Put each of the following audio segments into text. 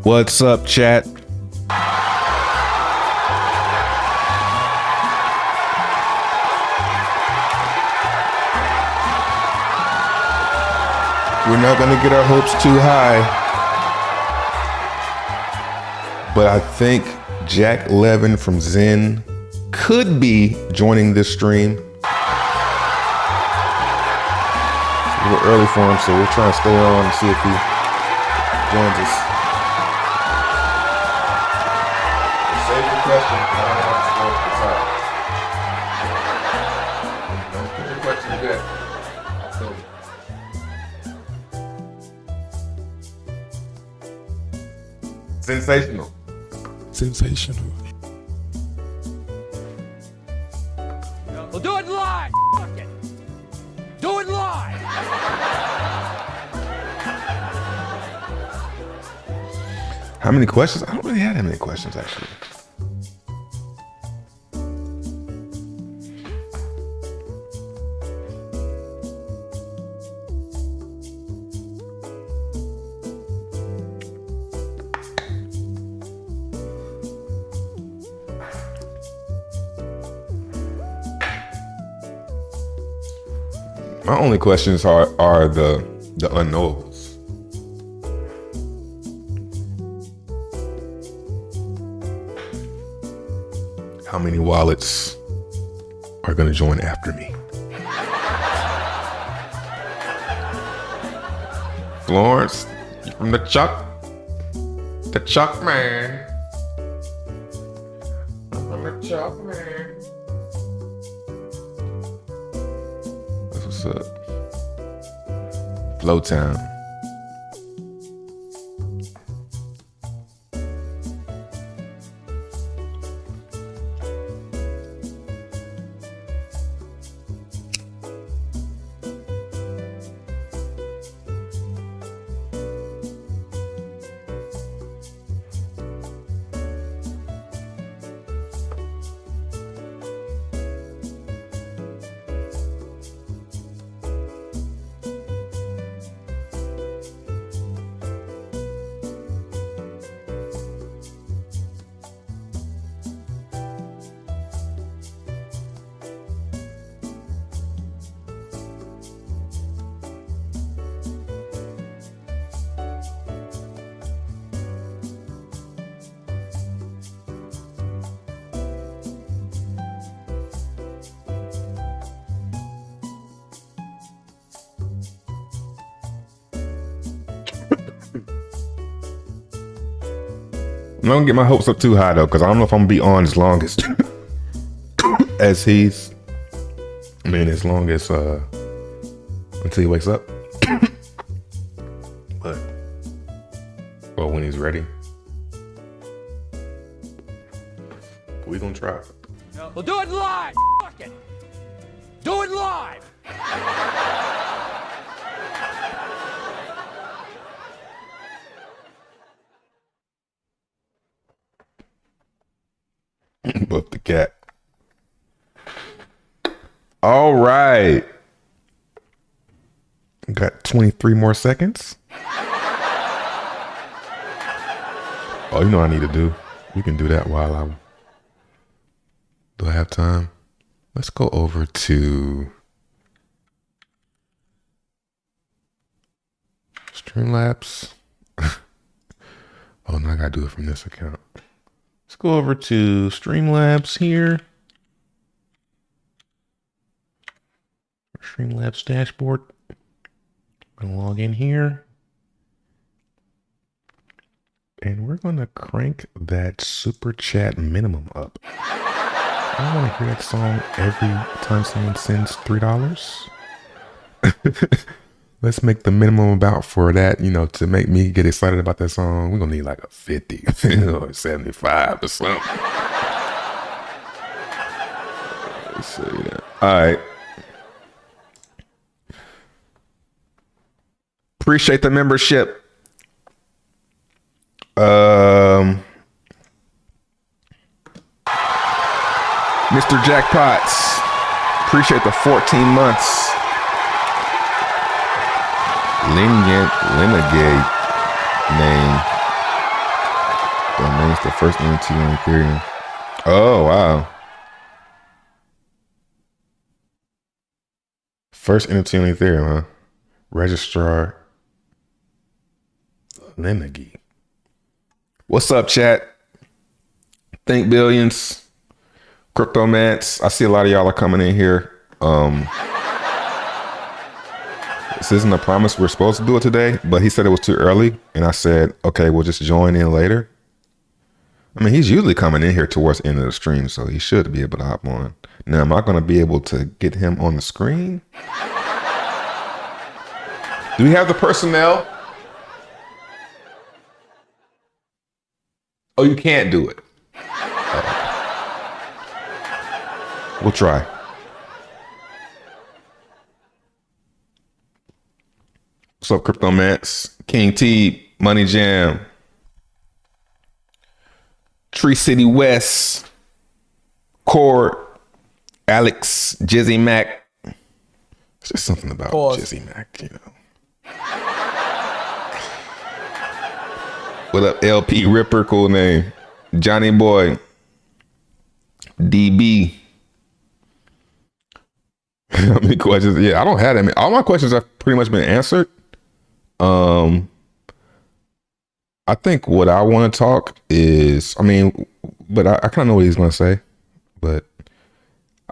What's up, chat? We're not going to get our hopes too high, but I think Jack Levin from Xen could be joining this stream. It's a little early for him, so we'll try and stay on and see if he joins us. Save your question, because I don't have to scroll to the top. Don't put your question good. I'll tell you. Sensational. Sensational. We'll do it live. Fuck it. Do it live. How many questions? I don't really have that many questions, actually. My only questions are the unknowables. How many wallets are going to join after me? Florence, you from the Chuck? The Chuck man. I'm from the Chuck man. That's what's up. Flow Town. I'm not gonna get my hopes up too high though, because I don't know if I'm gonna be on as long as as he's. I mean, as long as until he wakes up. But well, when he's ready, we gonna try. We'll do it live. Fuck it. Do it live. Buff the cat. All right. Got 23 more seconds. Oh, you know what I need to do? We can do that while I'm... Do I have time? Let's go over to... Streamlabs. Oh, now I gotta do it from this account. Let's go over to Streamlabs here. Streamlabs dashboard. I'm gonna log in here. And we're gonna crank that super chat minimum up. I want to hear that song every time someone sends $3. Let's make the minimum about for that, you know, to make me get excited about that song. We're going to need like a 50 or 75 or something. Let's see that. All right. Appreciate the membership. Mr. Jackpots. Appreciate the 14 months. Renegade name. Bitcoin is the first NFT on Ethereum. Oh, wow. First NFT on Ethereum, huh? Registrar Lenegi. What's up, chat? Think Billions. Cryptomats. I see a lot of y'all are coming in here. This isn't a promise we're supposed to do it today, but he said it was too early. And I said, okay, we'll just join in later. I mean, he's usually coming in here towards the end of the stream, so he should be able to hop on. Now, am I going to be able to get him on the screen? Do we have the personnel? Oh, you can't do it. We'll try. What's up, Cryptomats? King T, Money Jam, Tree City West, Cord, Alex, Jizzy Mac. It's just something about Jizzy Mac, you know. What up, LP Ripper? Cool name. Johnny Boy, DB. How many questions? Yeah, I don't have that many. All my questions have pretty much been answered. I think what I want to talk is, I mean, but I kind of know what he's going to say, but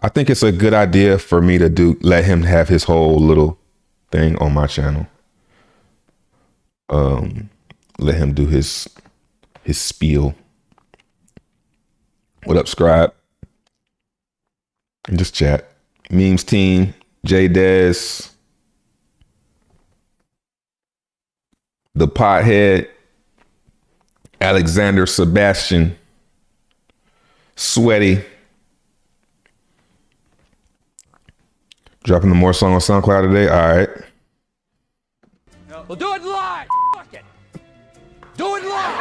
I think it's a good idea for me to let him have his whole little thing on my channel. Let him do his spiel. What up, Scribe? And just chat. Memes team, J Dez, the pothead, Alexander Sebastian, Sweaty. Dropping the more song on SoundCloud today. All right. We'll do it live. Fuck it. Do it live.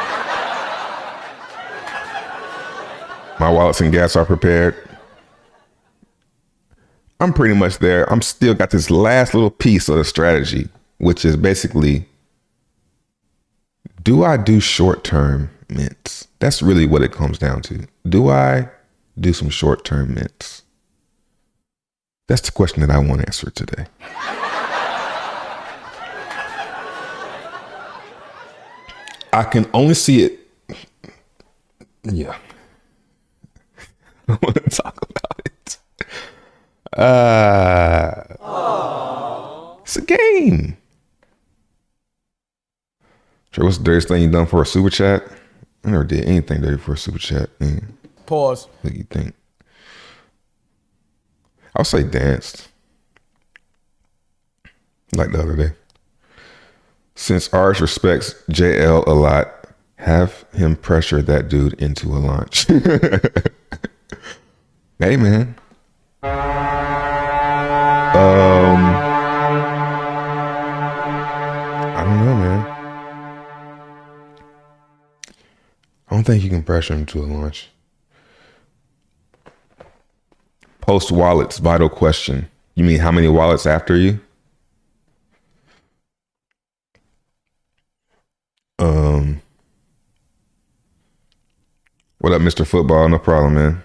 My wallets and gas are prepared. I'm pretty much there. I'm still got this last little piece of the strategy, which is basically, do I do short-term mints? That's really what it comes down to. Do I do some short-term mints? That's the question that I want answered today. I can only see it. Yeah. I want to talk about it. It's a game. Trey, what's the dirtiest thing you done for a super chat? I never did anything dirty for a super chat. Man. Pause. What do you think? I'll say danced. Like the other day. Since Arch respects JL a lot, have him pressure that dude into a launch. Hey, man. I don't know, man. I don't think you can pressure him to a launch. Post wallets, vital question. You mean how many wallets after you? What up, Mr. Football? No problem, man.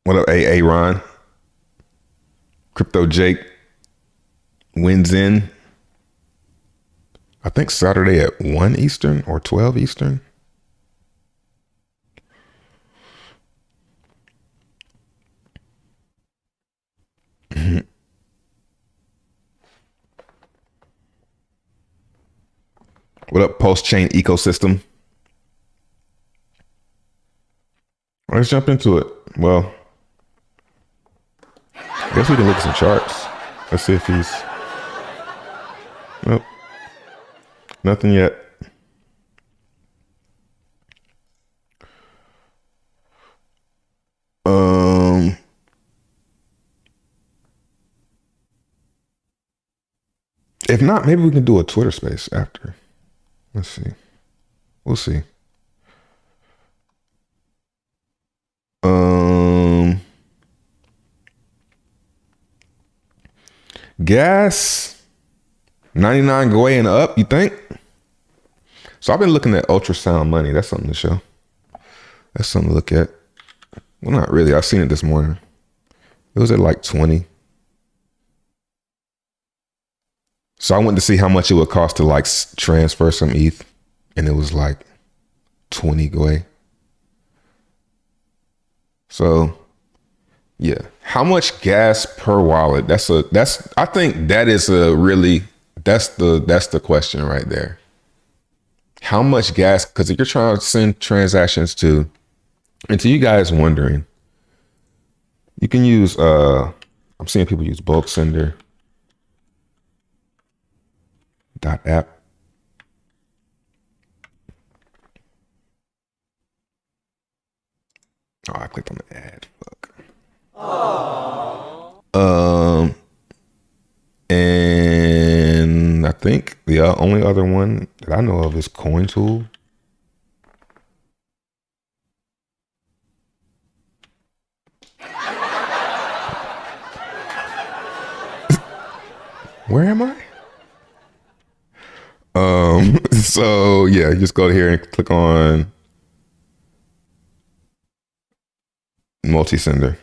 What up, AA Ron? Crypto Jake wins in. I think Saturday at 1 Eastern or 12 Eastern. What up, post-chain ecosystem? Let's jump into it. Well, I guess we can look at some charts. Let's see if he's... Nope. Nothing yet. If not, maybe we can do a Twitter space after. Let's see. We'll see. Gas. $99 going and up, you think? So I've been looking at ultrasound money. That's something to show. That's something to look at. Well, not really. I seen it this morning. It was at like 20. So I went to see how much it would cost to like transfer some ETH, and it was like 20 Gwei. So yeah, how much gas per wallet? I think that is a really that's the question right there. How much gas? Because if you're trying to send transactions to, and to you guys wondering, you can use I'm seeing people use bulk sender .app. Oh, I clicked on the ad. Fuck. And I think the only other one that I know of is CoinTool. Where am I? So yeah, you just go here and click on multi-sender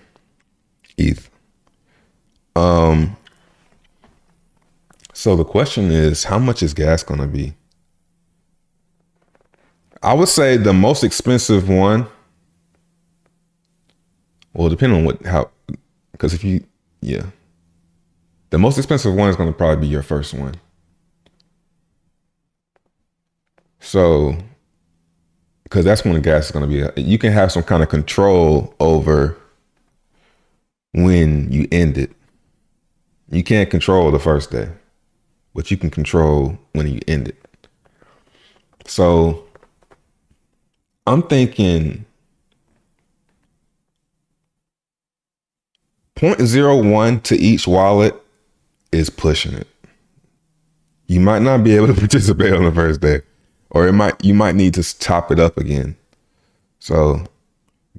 ETH. So the question is, how much is gas gonna be? I would say the most expensive one. Well, depending on because the most expensive one is gonna probably be your first one. So, because that's when the gas is gonna be. You can have some kind of control over when you end it. You can't control the first day, but you can control when you end it. So I'm thinking 0.01 to each wallet is pushing it. You might not be able to participate on the first day, or you might need to top it up again. So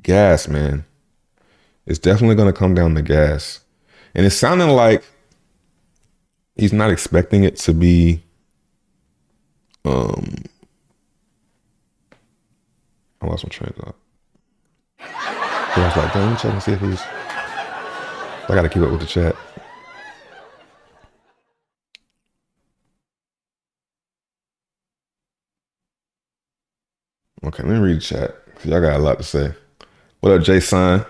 gas, man, it's definitely going to come down to gas. And it's sounding like he's not expecting it to be I lost my train of thought. I was like, let me check and see if he's. I got to keep up with the chat. Okay, let me read the chat. Y'all got a lot to say. What up, Jason?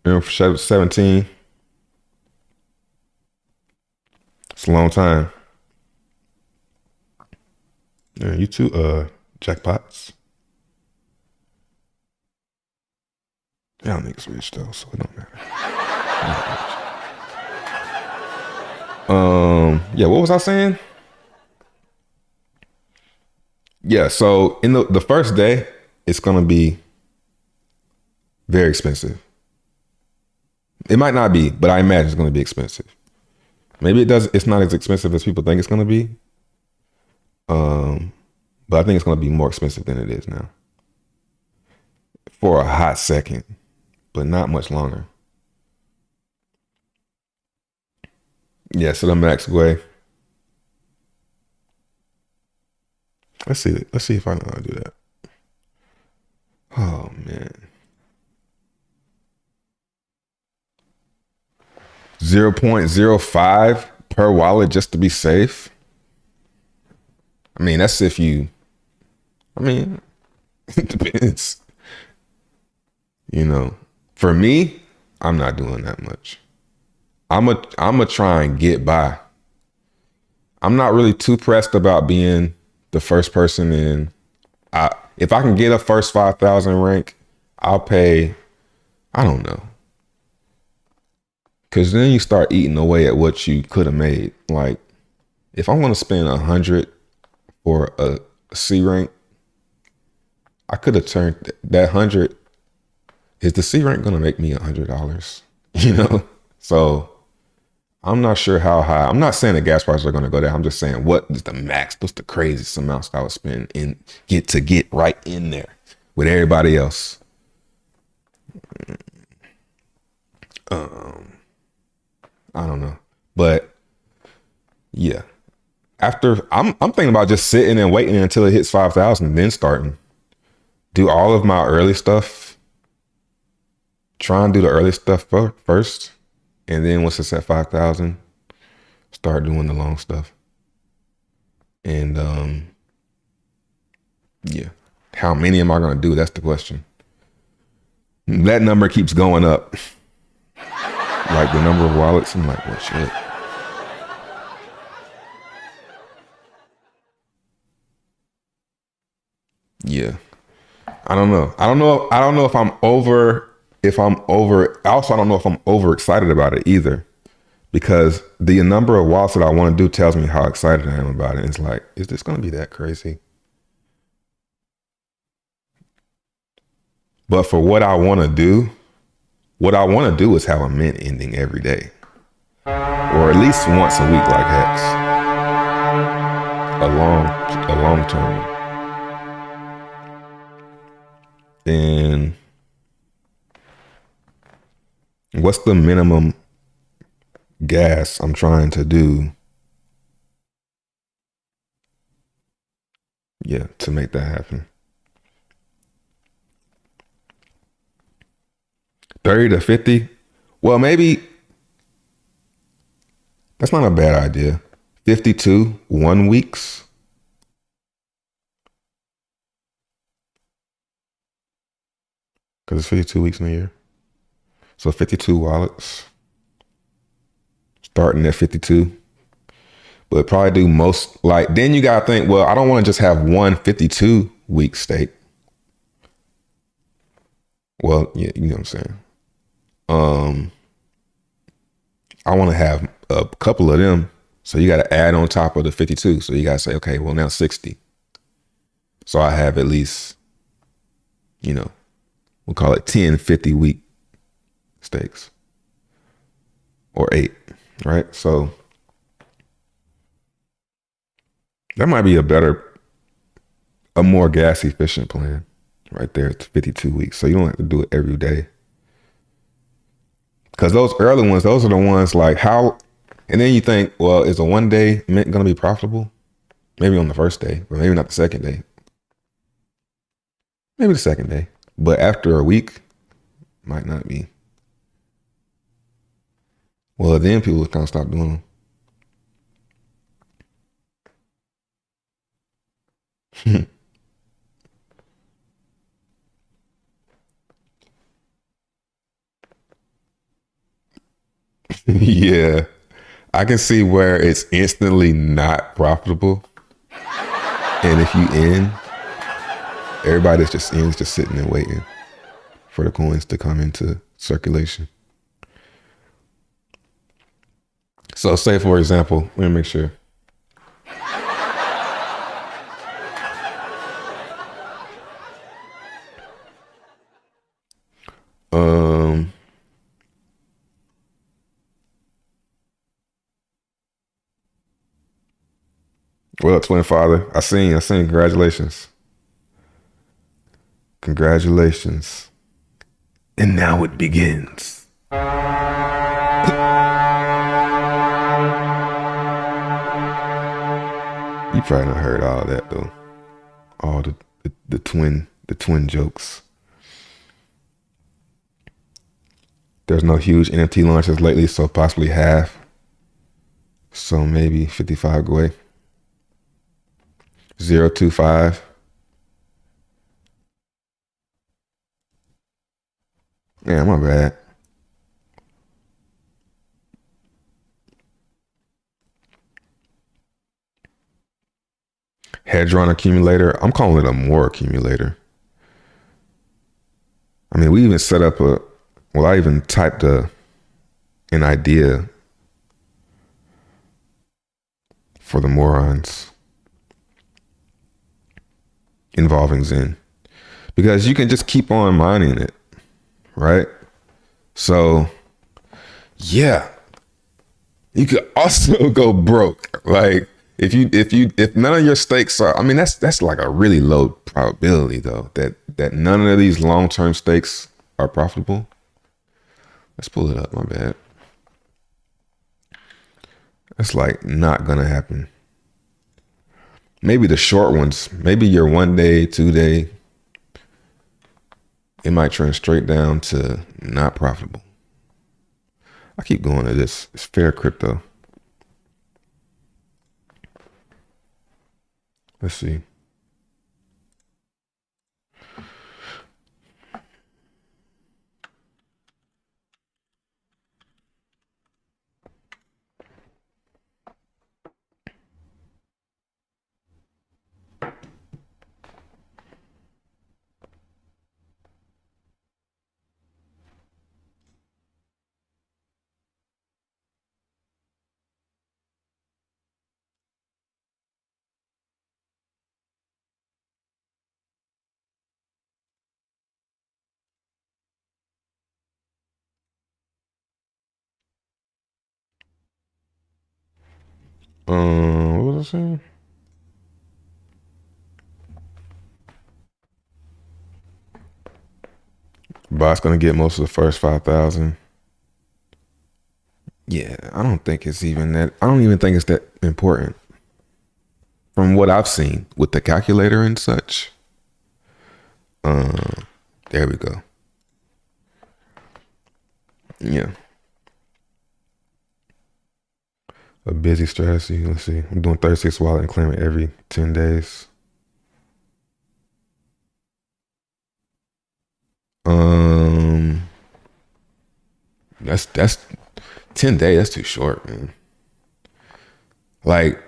Remember for 17? It's a long time. Yeah, you too, jackpots. Y'all niggas rich though, so it don't matter. Yeah, what was I saying? Yeah, so in the first day, it's gonna be very expensive. It might not be, but I imagine it's gonna be expensive. Maybe it's not as expensive as people think it's gonna be. But I think it's gonna be more expensive than it is now. For a hot second, but not much longer. Yeah, so the max Gwei. Let's see if I know how to do that. Oh man. 0.05 per wallet just to be safe. I mean, that's if you. I mean, it depends. You know, for me, I'm not doing that much. I'm a try and get by. I'm not really too pressed about being the first person in. If I can get a first 5,000 rank, I'll pay. I don't know. Because then you start eating away at what you could have made. Like, if I want to spend 100 for a C rank, I could have turned that 100. Is the C rank going to make me $100? You know? So I'm not sure how high. I'm not saying the gas prices are going to go down. I'm just saying what is the max? What's the craziest amounts I would spend and get right in there with everybody else? I don't know. But yeah, after I'm thinking about just sitting and waiting until it hits 5,000 and then starting. Do all of my early stuff. Try and do the early stuff first. And then once it's at 5,000, start doing the long stuff. And yeah. How many am I going to do? That's the question. That number keeps going up. Like the number of wallets. I'm like, well, shit. Yeah. I don't know. I don't know if I'm over. Also, I don't know if I'm overexcited about it either. Because the number of wallets that I want to do tells me how excited I am about it. It's like, is this going to be that crazy? But for what I want to do is have a mint ending every day. Or at least once a week like Hex. A long term. And what's the minimum gas I'm trying to do? Yeah, to make that happen. 30 to 50? Well, maybe that's not a bad idea. 52 1 weeks. Because it's 52 weeks in a year. So 52 wallets. Starting at 52. But probably do most, like, then you got to think, well, I don't want to just have one 52 week stake. Well, yeah, you know what I'm saying. I want to have a couple of them. So you got to add on top of the 52. So you got to say, okay, well, now 60. So I have at least, we'll call it 10 50 week stakes. Or 8, right? So that might be a more gas efficient plan right there. It's 52 weeks. So you don't have to do it every day. Because those early ones, those are the ones like how, and then you think, well, is a 1 day mint going to be profitable? Maybe on the first day, but maybe not the second day. Maybe the second day. But after a week, might not be. Well, then people would kind of stop doing them. Yeah. I can see where it's instantly not profitable. And if you end, everybody that's just ends just sitting and waiting for the coins to come into circulation. So say, for example, let me make sure. Well, twin father, I seen, congratulations. Congratulations. And now it begins. You probably not heard all that though. All the twin jokes. There's no huge NFT launches lately, so possibly half. So maybe 55 go away. 025. Yeah, my bad. Hedron accumulator. I'm calling it a more accumulator. I mean, we even set up I even typed an idea for the morons involving Xen. Because you can just keep on mining it, right? So, yeah. You could also go broke. Like, if none of your stakes are, I mean, that's like a really low probability though, that none of these long-term stakes are profitable. Let's pull it up, my bad. That's like not gonna happen. maybe the short ones, maybe your 1 day, 2 day, it might trend straight down to not profitable. I keep going to this. It's fair crypto. Let's see. What was I saying? Bot's gonna get most of the first 5,000. Yeah, I don't think it's even that. I don't even think it's that important. From what I've seen with the calculator and such. There we go. Yeah. A busy strategy. Let's see. I'm doing 36 wallet and claiming every 10 days. That's 10 days. That's too short, man. Like,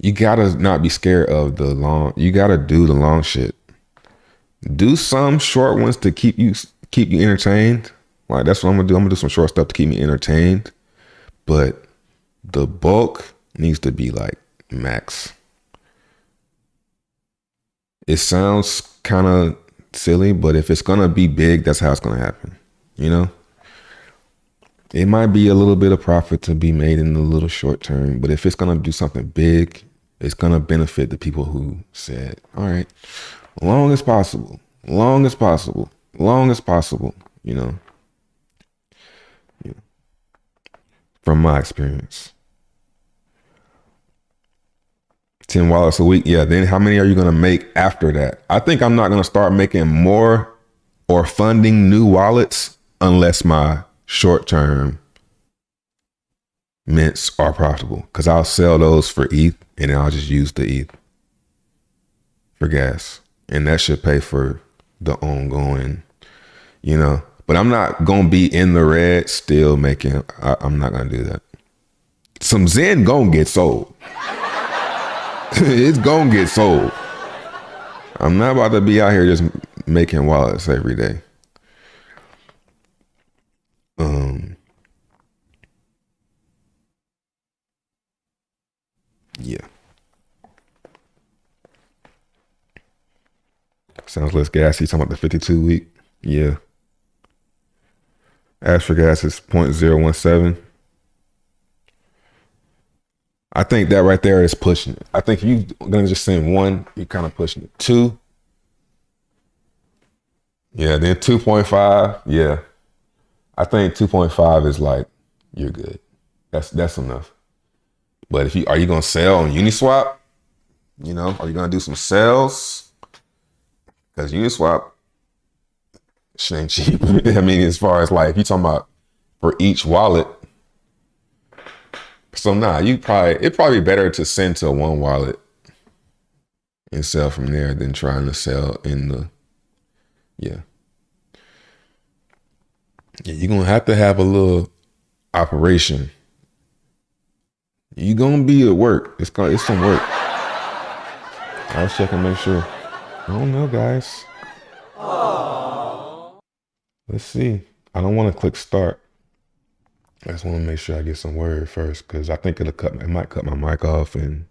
you gotta not be scared of the long. You gotta do the long shit. Do some short ones to keep you entertained. Like, that's what I'm gonna do. I'm gonna do some short stuff to keep me entertained. But the bulk needs to be like max. It sounds kind of silly, but if it's gonna be big, that's how it's gonna happen. You know? It might be a little bit of profit to be made in the little short term, but if it's gonna do something big, it's gonna benefit the people who said, all right, long as possible, long as possible, long as possible, you know. Yeah. From my experience. 10 wallets a week. Yeah, then how many are you gonna make after that? I think I'm not gonna start making more or funding new wallets unless my short-term mints are profitable, because I'll sell those for ETH and then I'll just use the ETH for gas, and that should pay for the ongoing, you know. But I'm not gonna be in the red still making. I'm not gonna do that. Some Xen gonna get sold. It's gonna get sold. I'm not about to be out here just making wallets every day. Yeah. Sounds less gas. You talking about the 52 week? Yeah. As for gas, it's 0.017. I think that right there is pushing it. I think if you're gonna just send one, you're kind of pushing it. 2, yeah, then 2.5, yeah. I think 2.5 is like, you're good. That's enough. But if are you gonna sell on Uniswap? You know, are you gonna do some sales? Because Uniswap, shit ain't cheap. I mean, as far as like, if you're talking about for each wallet. So it'd probably be better to send to one wallet and sell from there than trying to sell in the, yeah. Yeah, you're gonna have to have a little operation. You're gonna be at work. It's some work. I'll check and make sure. I don't know, guys. Aww. Let's see. I don't want to click start. I just want to make sure I get some word first, because I think it might cut my mic off. And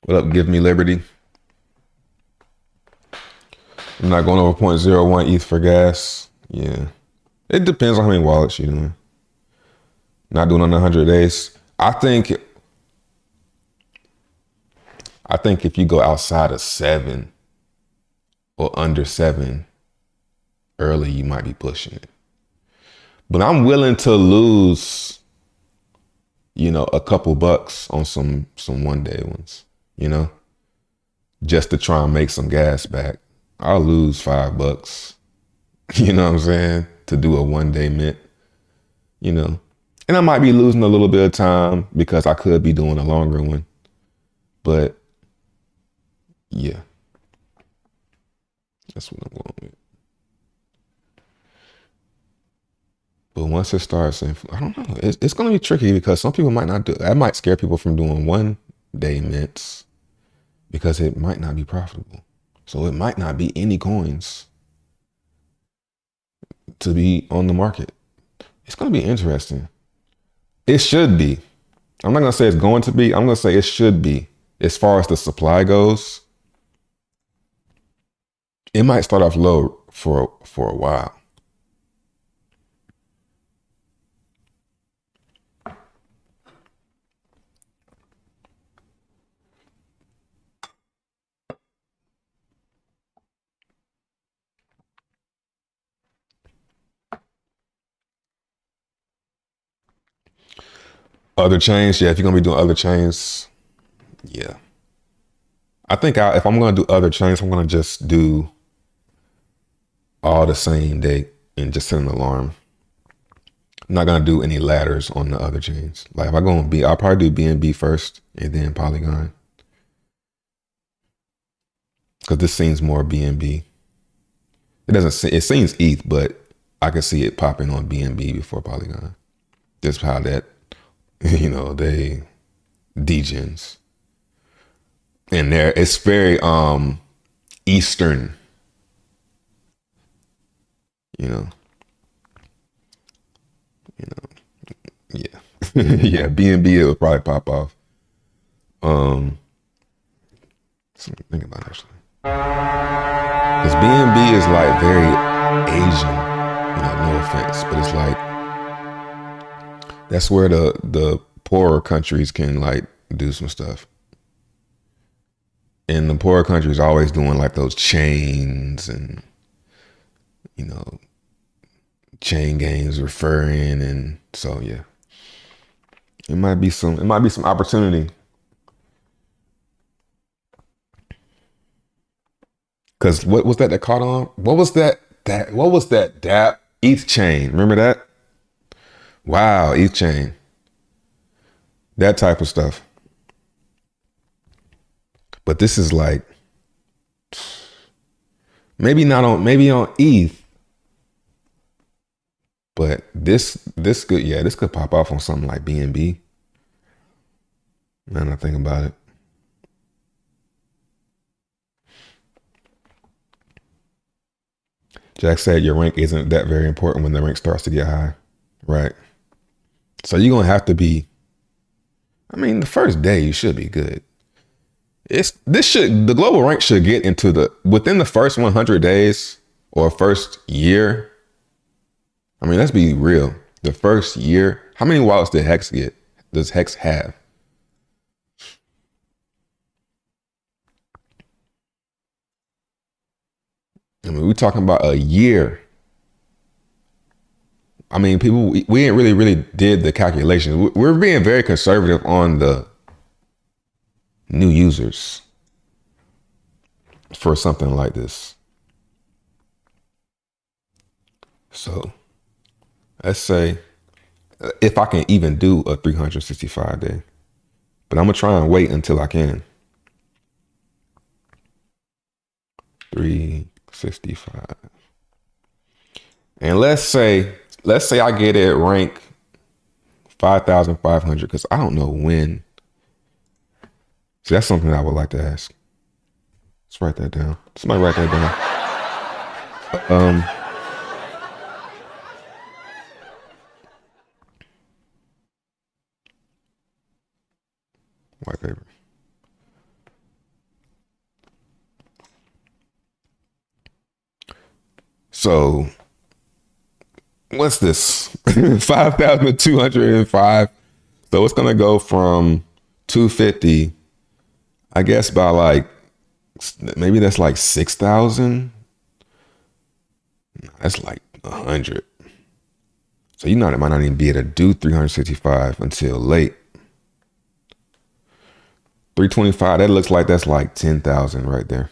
what up, Give Me Liberty? I'm not going over 0.01 ETH for gas. Yeah. It depends on how many wallets you're doing. Not doing on 100 days. I think if you go outside of 7 or under 7 early, you might be pushing it. But I'm willing to lose, a couple bucks on some one day ones, just to try and make some gas back. I'll lose $5, you know what I'm saying, to do a 1 day mint, And I might be losing a little bit of time because I could be doing a longer one. But yeah, that's what I'm going with. But once it starts, I don't know. It's going to be tricky because some people might not do. That might scare people from doing 1 day mints because it might not be profitable. So it might not be any coins to be on the market. It's going to be interesting. It should be. I'm not going to say it's going to be. I'm going to say it should be. As far as the supply goes, it might start off low for a while. Other chains, yeah. If you're gonna be doing other chains, yeah. I think if I'm gonna do other chains, I'm gonna just do all the same day and just set an alarm. I'm not gonna do any ladders on the other chains. Like if I go on B, I'll probably do BNB first and then Polygon, because this seems more BNB. It doesn't. It seems ETH, but I can see it popping on BNB before Polygon. Just how that, they degens. And there, it's very Eastern, yeah. Yeah, BNB it would probably pop off. Something to think about actually. Because BNB is like very Asian, no offense, but it's like that's where the poorer countries can like do some stuff. And the poorer countries are always doing like those chains and chain games referring, and so yeah. It might be some opportunity. Cause what was that caught on? What was that DApp ETH chain? Remember that? Wow, ETH chain. That type of stuff. But this is like maybe on ETH. But this could pop off on something like BNB. Now that I think about it. Jack said your rank isn't that very important when the rank starts to get high. Right. So you're gonna have to be, the first day you should be good. The global rank should get into within the first 100 days or first year. Let's be real. The first year, how many wallets did Hex get? Does Hex have? We're talking about a year. People, we ain't really did the calculations. We're being very conservative on the new users for something like this. So let's say if I can even do a 365 day, but I'm gonna try and wait until I can. 365. And let's say I get it rank 5,500 because I don't know when. So that's something I would like to ask. Let's write that down. Somebody write that down. White paper. So what's this? 5,205. So it's gonna go from 250, I guess, by like maybe that's like 6,000. That's like 100. So you know it might not even be able to do 365 until late. 325, that looks like that's like 10,000 right there.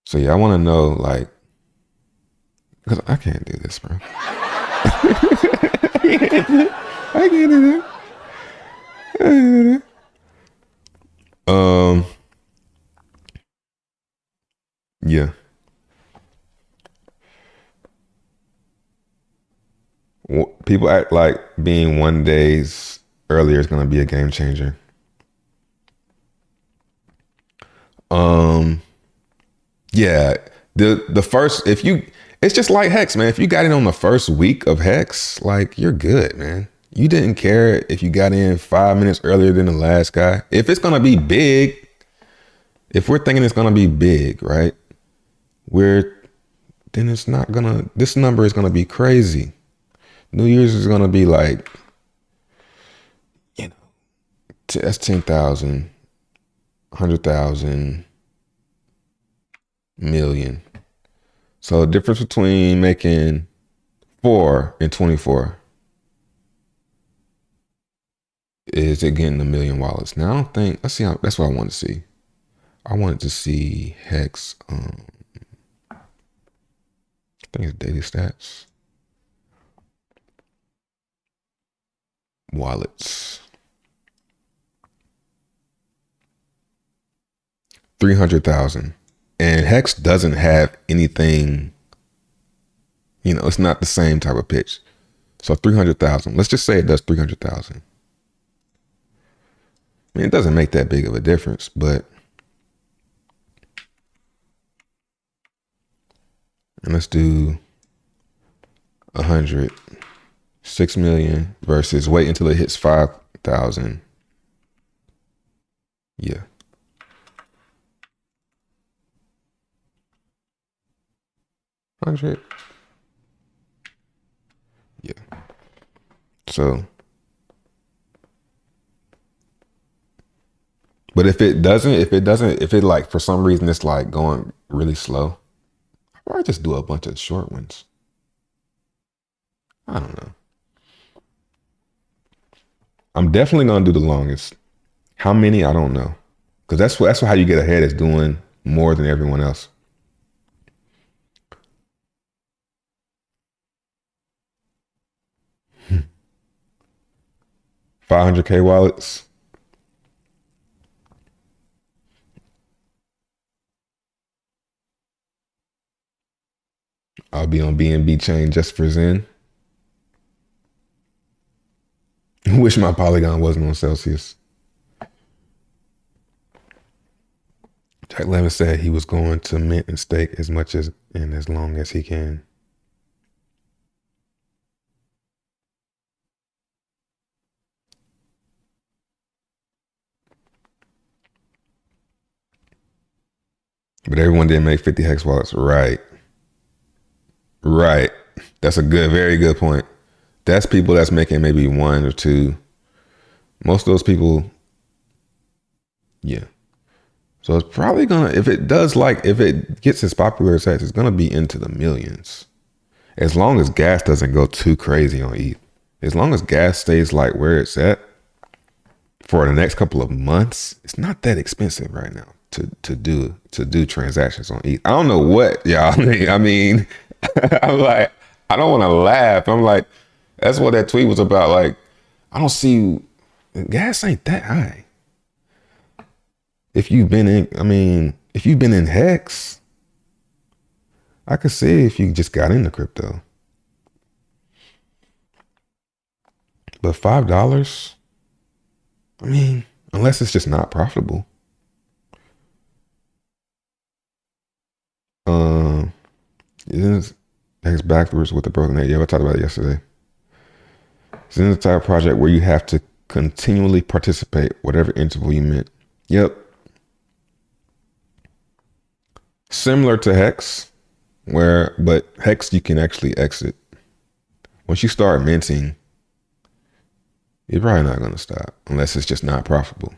So yeah, I want to know like, because I can't do this, bro. I can't do that. Yeah. People act like being 1 days earlier is going to be a game changer. Yeah, the first if you it's just like Hex, man. If you got in on the first week of Hex, like you're good, man. You didn't care if you got in 5 minutes earlier than the last guy. If it's gonna be big, if we're thinking it's gonna be big, right? We're then it's not gonna. This number is gonna be crazy. New Year's is gonna be like, you know, that's 10,000, 100,000, million. So the difference between making 4 and 24 is it getting a million wallets. Now I don't think. Let's see how. That's what I want to see. I wanted to see Hex. I think it's daily stats. Wallets. 300,000. And Hex doesn't have anything. It's not the same type of pitch. So 300,000. Let's just say it does 300,000. I mean, it doesn't make that big of a difference, but and let's do 100, 6 million versus wait until it hits 5,000. Yeah. $100. Yeah. So, but if it like for some reason it's like going really slow, or I just do a bunch of short ones. I don't know. I'm definitely gonna do the longest. How many? I don't know, because that's how you get ahead is doing more than everyone else. 500K wallets. I'll be on BNB chain just for Zen. Wish my Polygon wasn't on Celsius. Jack Levin said he was going to mint and stake as much as and as long as he can. But everyone didn't make 50 hex wallets. Right. Right. That's a very good point. That's people that's making maybe one or two. Most of those people, yeah. So it's probably gonna, if it gets as popular as Hex, it's gonna be into the millions. As long as gas doesn't go too crazy on ETH. As long as gas stays like where it's at for the next couple of months, it's not that expensive right now to do transactions on ETH. I don't know what y'all think. I mean, I'm like, I don't want to laugh. I'm like, that's what that tweet was about. Like, I don't see gas ain't that high. If you've been in Hex, I could see if you just got into crypto. But $5, I mean, unless it's just not profitable. It's backwards with the broken net. Yeah, I talked about it yesterday. It's in the type of project where you have to continually participate, whatever interval you mint. Yep. Similar to Hex, but Hex you can actually exit. Once you start minting, you're probably not going to stop unless it's just not profitable.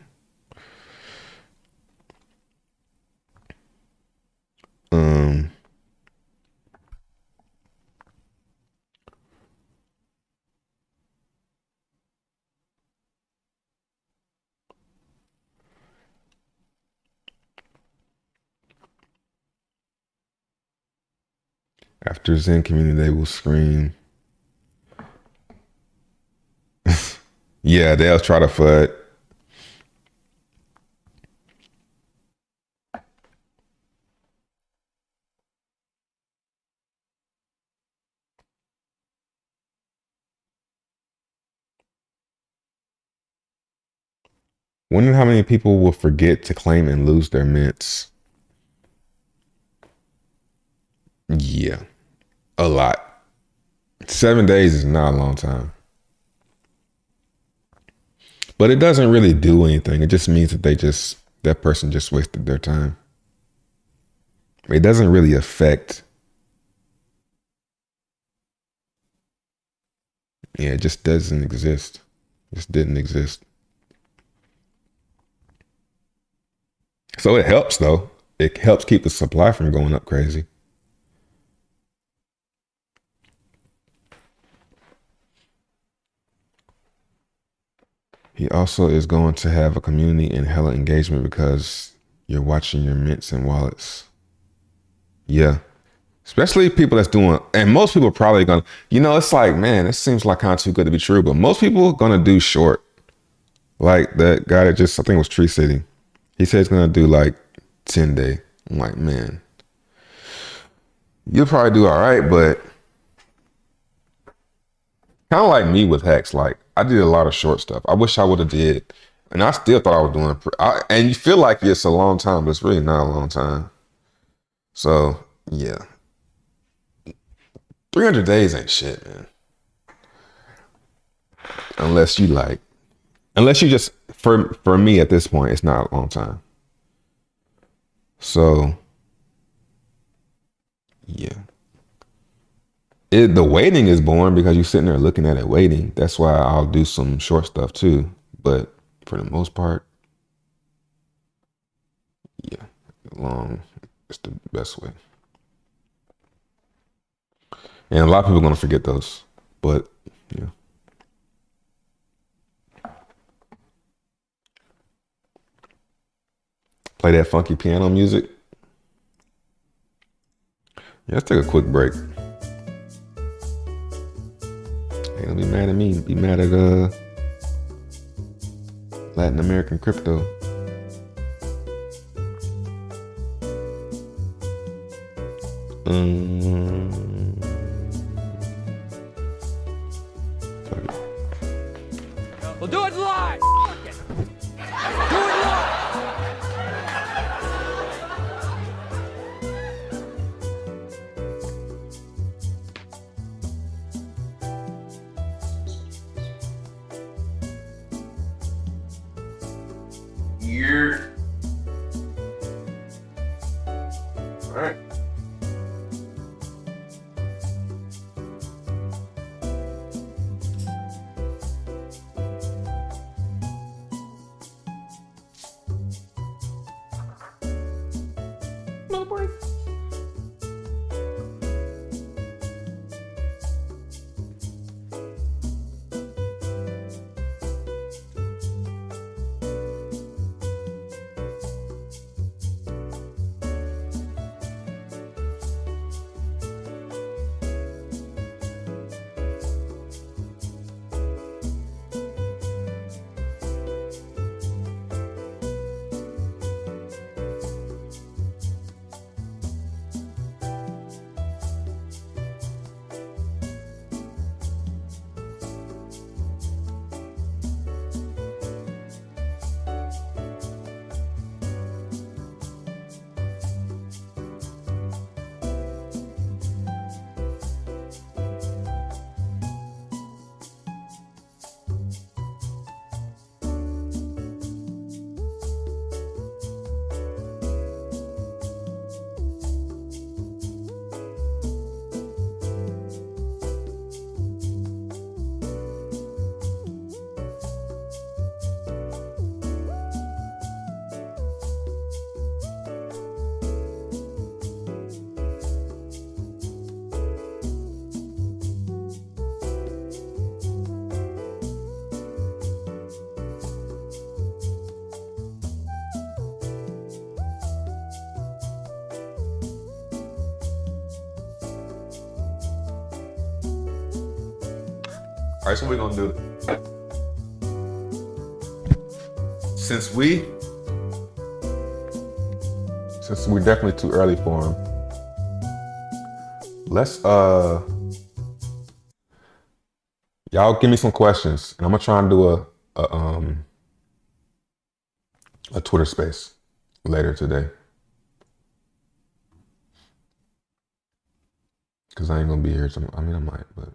After Zen community, they will scream. Yeah, they'll try to FUD. Wonder how many people will forget to claim and lose their mints. Yeah, a lot. 7 days is not a long time. But it doesn't really do anything. It just means that that person just wasted their time. It doesn't really affect. Yeah, it just doesn't exist. It just didn't exist. So it helps though. It helps keep the supply from going up crazy. He also is going to have a community and hella engagement because you're watching your mints and wallets. Yeah. Especially people that's doing, and most people are probably gonna, it's like, man, it seems like kind of too good to be true, but most people are gonna do short. Like that guy that I think it was Tree City. He said he's gonna do like 10 day. I'm like, man, you'll probably do all right, but kind of like me with Hex. Like I did a lot of short stuff. I wish I would have did, and I still thought I was doing. And you feel like it's a long time, but it's really not a long time. So yeah, 300 days ain't shit, man. Unless you just for me at this point, it's not a long time. So yeah. The waiting is boring because you're sitting there looking at it waiting. That's why I'll do some short stuff too. But for the most part, yeah, long is the best way. And a lot of people are gonna forget those. But yeah. Play that funky piano music. Yeah, let's take a quick break. Ain't gonna be mad at me. Be mad at Latin American crypto. We'll do it live. Fuck it. Do it live. Here. All right. All right, so what we're gonna do. Since we're definitely too early for him, let's y'all give me some questions, and I'm gonna try and do a Twitter space later today, because I ain't gonna be here. I mean, I might, but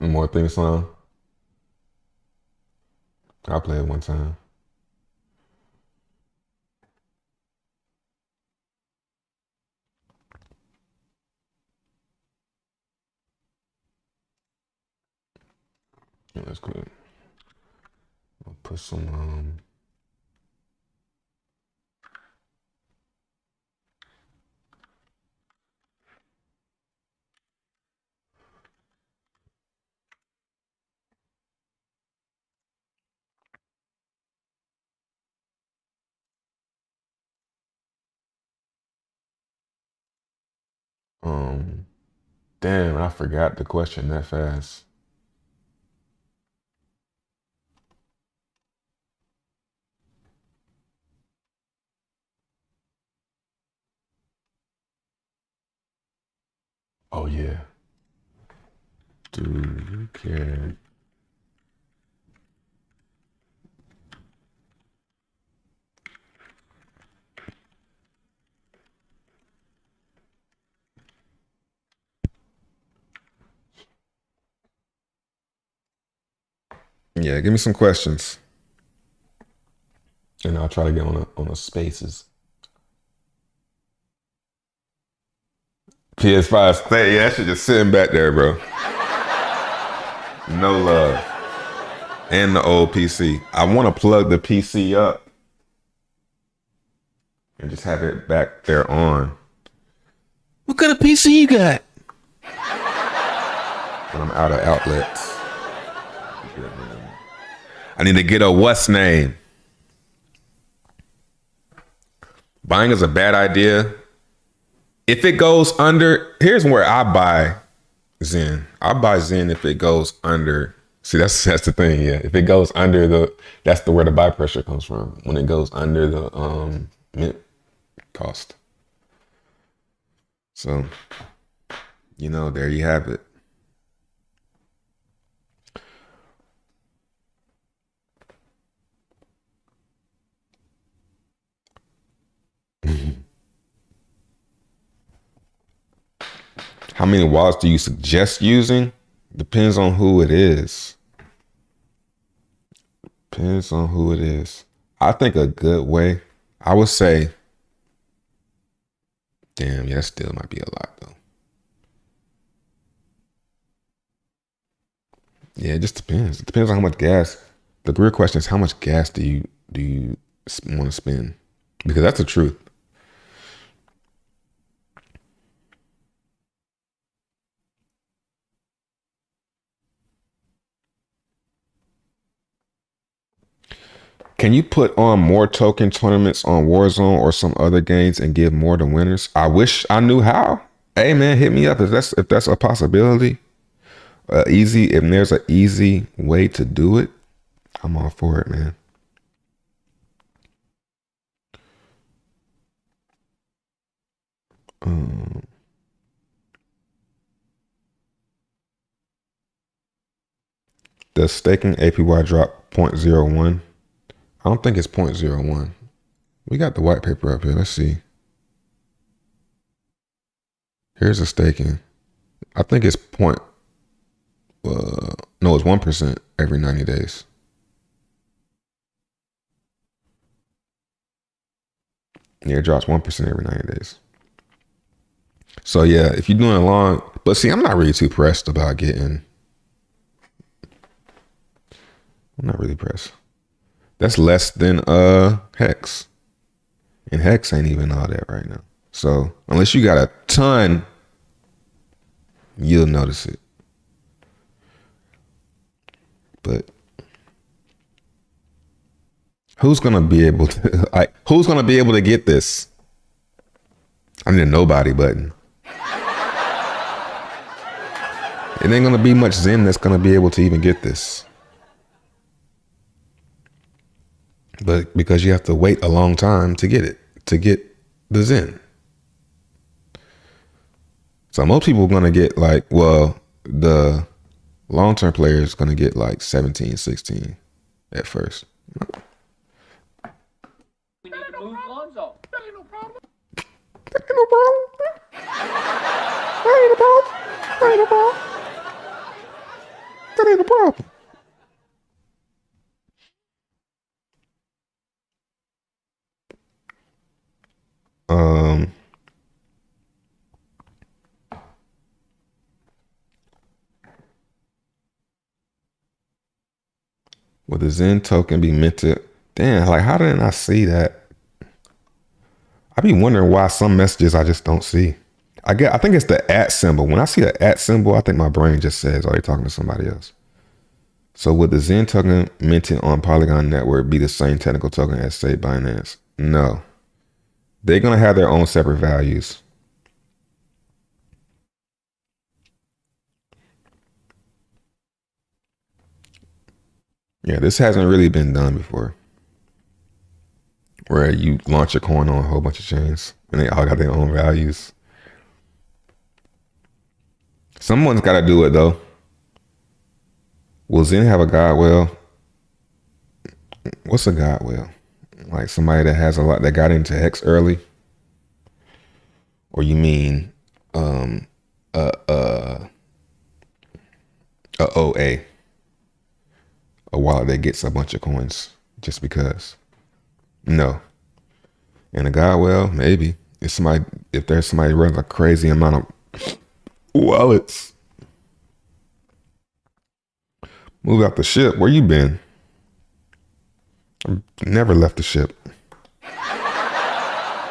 more theme song. I'll play it one time. Yeah, that's good. I'll put some damn, I forgot the question that fast. Oh yeah. Do you care? Yeah, give me some questions, and I'll try to get on the spaces. PS5 stay. Yeah, that shit just sitting back there, bro. No love. And the old PC. I want to plug the PC up and just have it back there on. What kind of PC you got? When I'm out of outlets. I need to get a what's name. Buying is a bad idea. If it goes under, here's where I buy Xen. I buy Xen if it goes under. See, that's the thing. Yeah, if it goes under that's where the buy pressure comes from. When it goes under the mint cost. So, there you have it. How many wallets do you suggest using? Depends on who it is. Depends on who it is. I think a good way, I would say, damn, yeah, that still might be a lot though. Yeah, it just depends. It depends on how much gas. The real question is, how much gas do you want to spend? Because that's the truth. Can you put on more token tournaments on Warzone or some other games and give more to winners? I wish I knew how. Hey man, hit me up if that's a possibility. If there's an easy way to do it, I'm all for it, man. Does staking APY drop 0.01? I don't think it's 0.01. We got the white paper up here. Let's see. Here's the staking. I think it's no, it's 1% every 90 days. Yeah, it drops 1% every 90 days. So yeah, if you're doing a long, but see, I'm not really too pressed about getting. I'm not really pressed. That's less than Hex. And Hex ain't even all that right now. So unless you got a ton, you'll notice it. But Who's gonna be able to who's gonna be able to get this? I need a nobody button. It ain't gonna be much Xen that's gonna be able to even get this. But because you have to wait a long time to get it, to get the Xen. So most people are gonna get like, well, the long-term player is gonna get like 17, 16 at first. We need to move Lonzo. That ain't no problem. That ain't no problem. That ain't a problem. That ain't a problem. That ain't a problem. Will the Xen token be minted? Damn, like how didn't I see that? I be wondering why some messages I just don't see. I think it's the @ symbol. When I see the @ symbol, I think my brain just says, "Oh, they're talking to somebody else." So would the Xen token minted on Polygon Network be the same technical token as, say, Binance? No. They're gonna have their own separate values. Yeah, this hasn't really been done before. Where you launch a coin on a whole bunch of chains and they all got their own values. Someone's got to do it though. Will Xen have a God whale? What's a God whale? Like somebody that has a lot that got into Hex early? Or you mean a OA? A wallet that gets a bunch of coins just because? No. And a God whale, maybe. If there's somebody who runs a crazy amount of wallets. Move out the ship. Where you been? I've never left the ship.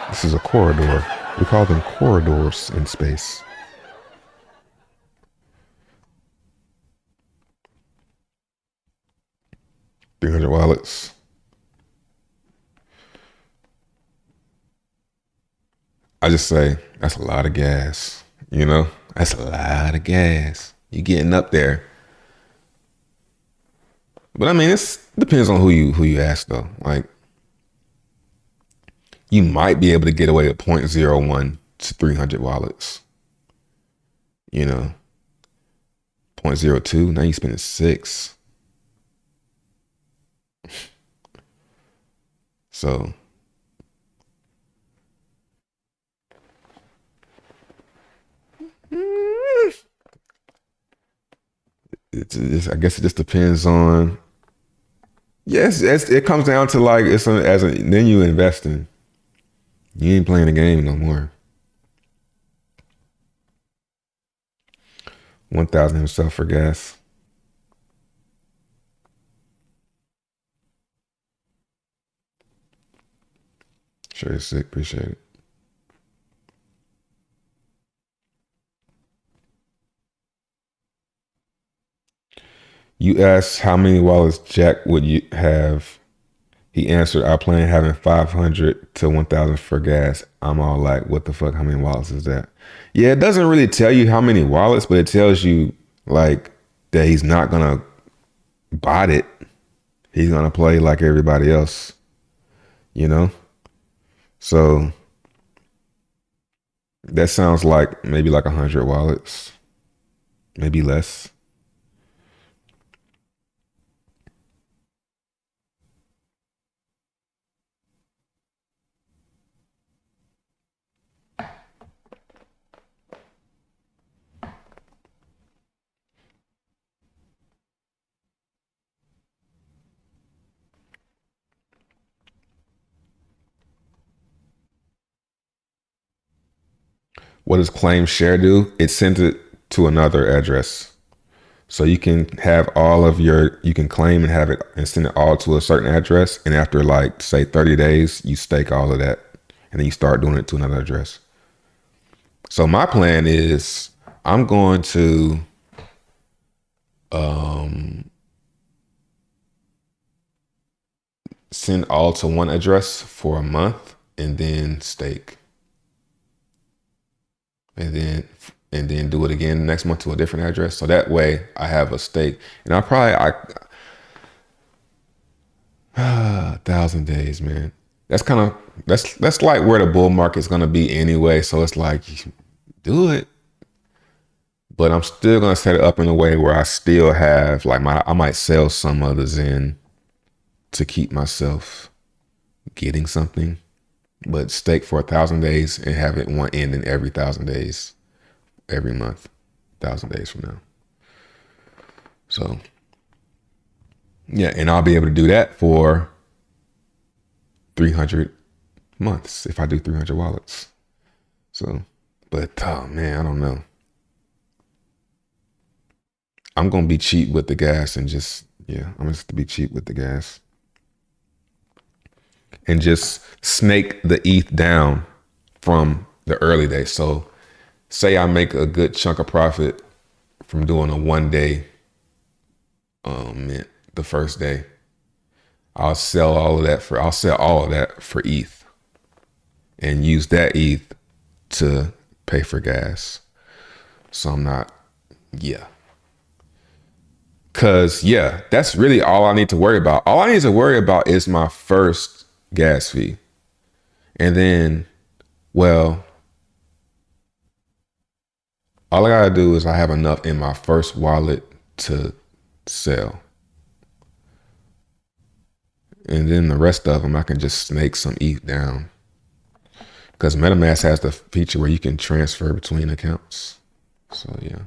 This is a corridor. We call them corridors in space. $300 wallets. I just say that's a lot of gas. You know, that's a lot of gas. You getting up there. But I mean, it depends on who you ask though. Like, you might be able to get away with 0.01 to 300 wallets. You know, 0.02. Now you spending 6. So. I guess it just depends on. Yes, it comes down to like then you investing. You ain't playing the game no more. 1,000 himself for gas. Sure, it's sick. Appreciate it. You asked how many wallets Jack would you have. He answered, I plan having 500 to 1,000 for gas. I'm all like, what the fuck? How many wallets is that? Yeah, it doesn't really tell you how many wallets, but it tells you like that he's not gonna bot it. He's gonna play like everybody else, you know? So that sounds like maybe like 100 wallets, maybe less. What does claim share do? It sends it to another address. So you can have you can claim and have it and send it all to a certain address. And after like, say 30 days, you stake all of that. And then you start doing it to another address. So my plan is I'm going to send all to one address for a month and then stake. And then do it again next month to a different address. So that way I have a stake. And 1,000 days, man. That's like where the bull market's gonna be anyway. So it's like, do it. But I'm still gonna set it up in a way where I still have like I might sell some of the Xen to keep myself getting something, but stake for 1,000 days and have it one ending every 1,000 days, every month, 1,000 days from now. So yeah, and I'll be able to do that for 300 months if I do 300 wallets. So, but oh man, I don't know. I'm gonna be cheap with the gas and I'm just be cheap with the gas. And just snake the ETH down from the early days. So say I make a good chunk of profit from doing a 1 day mint the first day. I'll sell all of that for ETH and use that ETH to pay for gas. So I'm not, yeah. Cause yeah, that's really all I need to worry about. All I need to worry about is my first gas fee. And then, well, all I gotta do is I have enough in my first wallet to sell. And then the rest of them, I can just snake some ETH down. Because MetaMask has the feature where you can transfer between accounts. So yeah.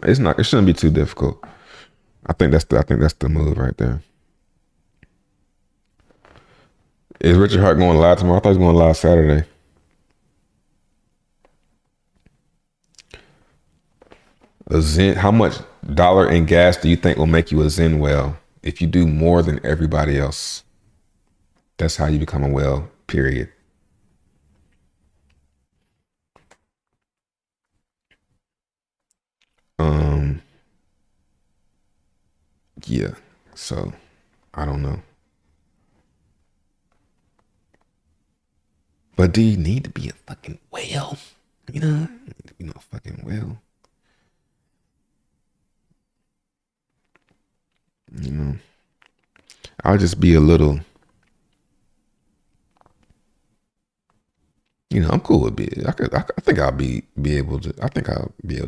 It shouldn't be too difficult. I think that's the move right there. Is Richard Hart going live tomorrow? I thought he was going live Saturday. A Xen, how much dollar in gas do you think will make you a Xen whale? If you do more than everybody else, that's how you become a whale, period. Yeah, so I don't know. But do you need to be a fucking whale? You know, you need to be no fucking whale. You know, I'll just be a little, I'm cool with it. I think I'll be able to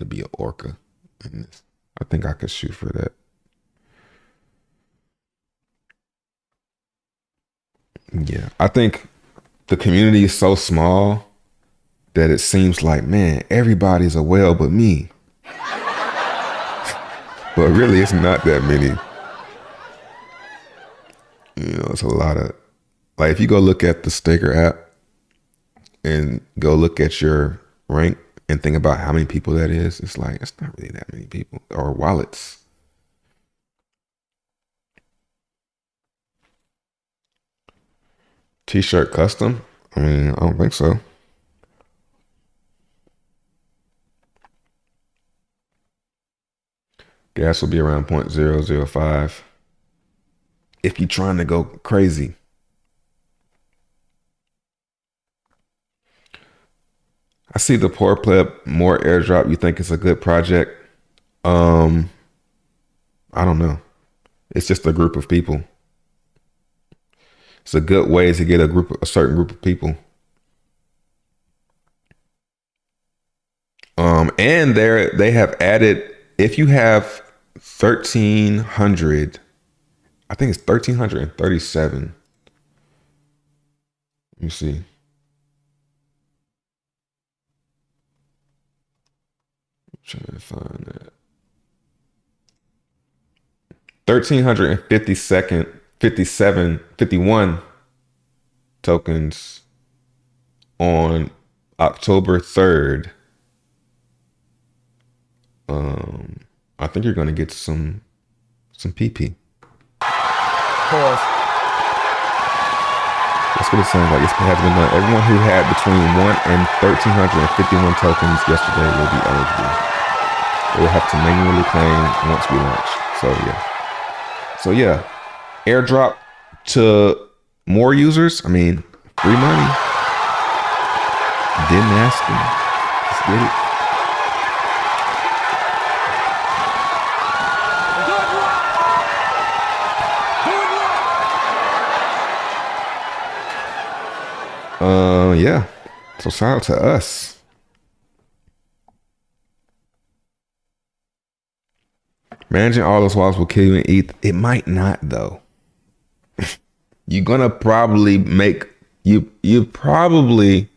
be an orca in this. I think I could shoot for that. Yeah, I think the community is so small that it seems like, man, everybody's a whale but me. But really, it's not that many. It's a lot of, like, if you go look at the Staker app and go look at your rank and think about how many people that is, it's like, it's not really that many people. Or wallets. T-shirt custom? I mean, I don't think so. Gas will be around 0.005. If you're trying to go crazy. I see the Poor Pleb more airdrop. You think it's a good project? I don't know. It's just a group of people. It's a good way to get a certain group of people. And they have added, if you have 1,300, I think it's 1,337. Let me see. I'm trying to find that. 1,351 tokens on October 3rd. I think you're gonna get some PP. Pause. That's what it sounds like. It has been done. Everyone who had between 1 and 1,351 tokens yesterday will be eligible. They will have to manually claim once we launch. So yeah, airdrop to more users. I mean, free money. Didn't ask them. Let's get it. Do it live. Do it live. Yeah. So shout out to us. Managing all those wallets will kill you in ETH. It might not though. You're gonna probably make you probably,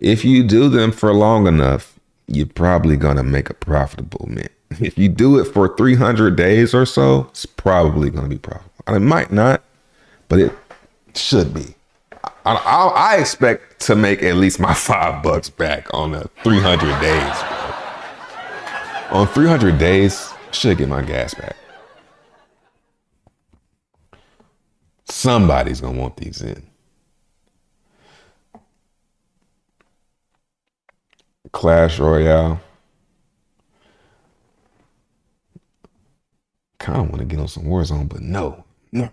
if you do them for long enough, you're probably gonna make a profitable mint. If you do it for 300 days or so, it's probably gonna be profitable. It might not, but it should be. I expect to make at least my $5 back on the 300 days. Bro. On 300 days, I should get my gas back. Somebody's gonna want these in. Clash Royale. Kind of want to get on some Warzone, but no. I'm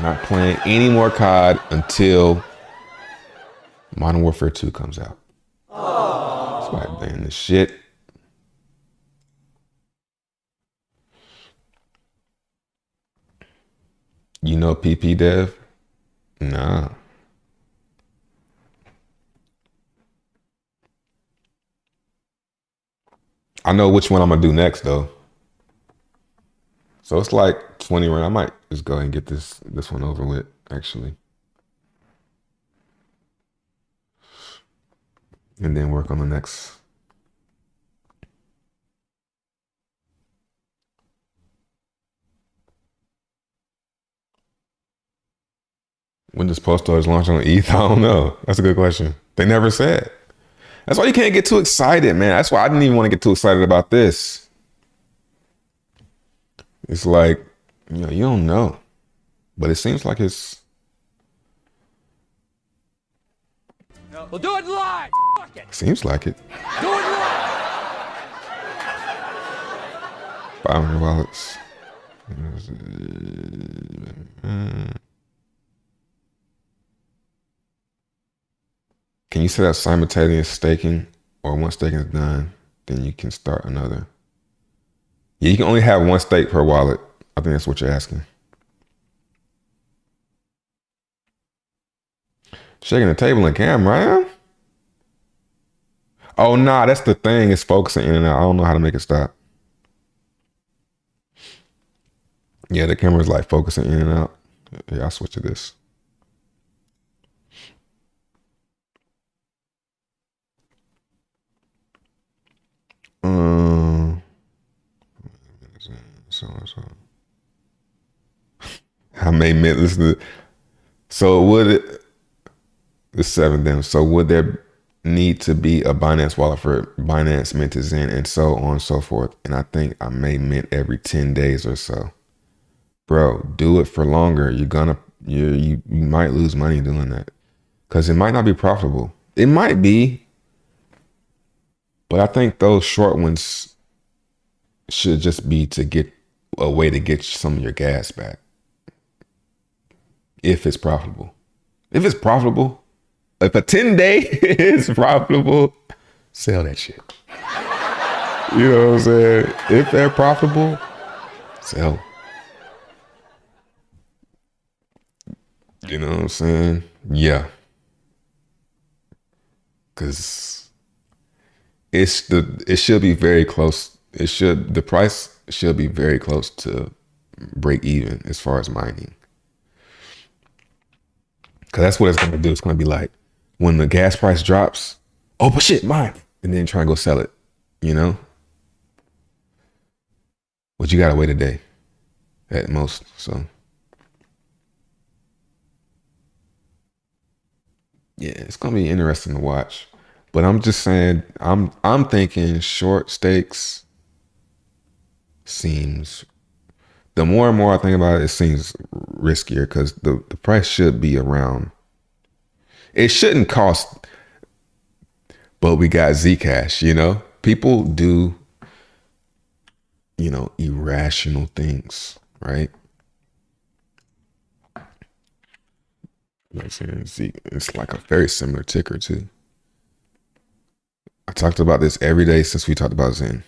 not playing any more COD until Modern Warfare 2 comes out. That's why I'm playing this shit. You know PP Dev? Nah. I know which one I'm gonna do next though. So it's like 20 run. I might just go ahead and get this one over with, actually. And then work on the next. When does Post Storage launch on ETH? I don't know. That's a good question. They never said. That's why you can't get too excited, man. That's why I didn't even want to get too excited about this. It's like, you don't know. But it seems like it's... We'll do it live. Fuck it. Seems like it. Do it live. 500 wallets. Can you set up simultaneous staking, or once staking is done, then you can start another? Yeah, you can only have one stake per wallet. I think that's what you're asking. Shaking the table and camera. Oh, nah, that's the thing. It's focusing in and out. I don't know how to make it stop. Yeah, the camera's like focusing in and out. Yeah, I'll switch to this. I may listen to. So would it? The 7 then. So would there need to be a Binance wallet for Binance Mint to Xen and so on and so forth? And I think I may mint every 10 days or so. Bro, do it for longer. You might lose money doing that because it might not be profitable. It might be, but I think those short ones should just be to get a way to get some of your gas back. If it's profitable. If it's profitable, if a 10-day is profitable, sell that shit. You know what I'm saying? If they're profitable, sell. You know what I'm saying? Yeah. Cause it should be very close. The price should be very close to break even as far as mining. Cause that's what it's gonna do. It's gonna be like when the gas price drops, oh but shit, mine. And then try and go sell it, you know? But you gotta wait a day at most. So yeah, it's gonna be interesting to watch. But I'm just saying, I'm thinking short stakes seems, the more and more I think about it, it seems riskier because the price should be around. It shouldn't cost, but we got Zcash, you know? People do irrational things, right? Like saying it's like a very similar ticker too. I talked about this every day since we talked about Xen.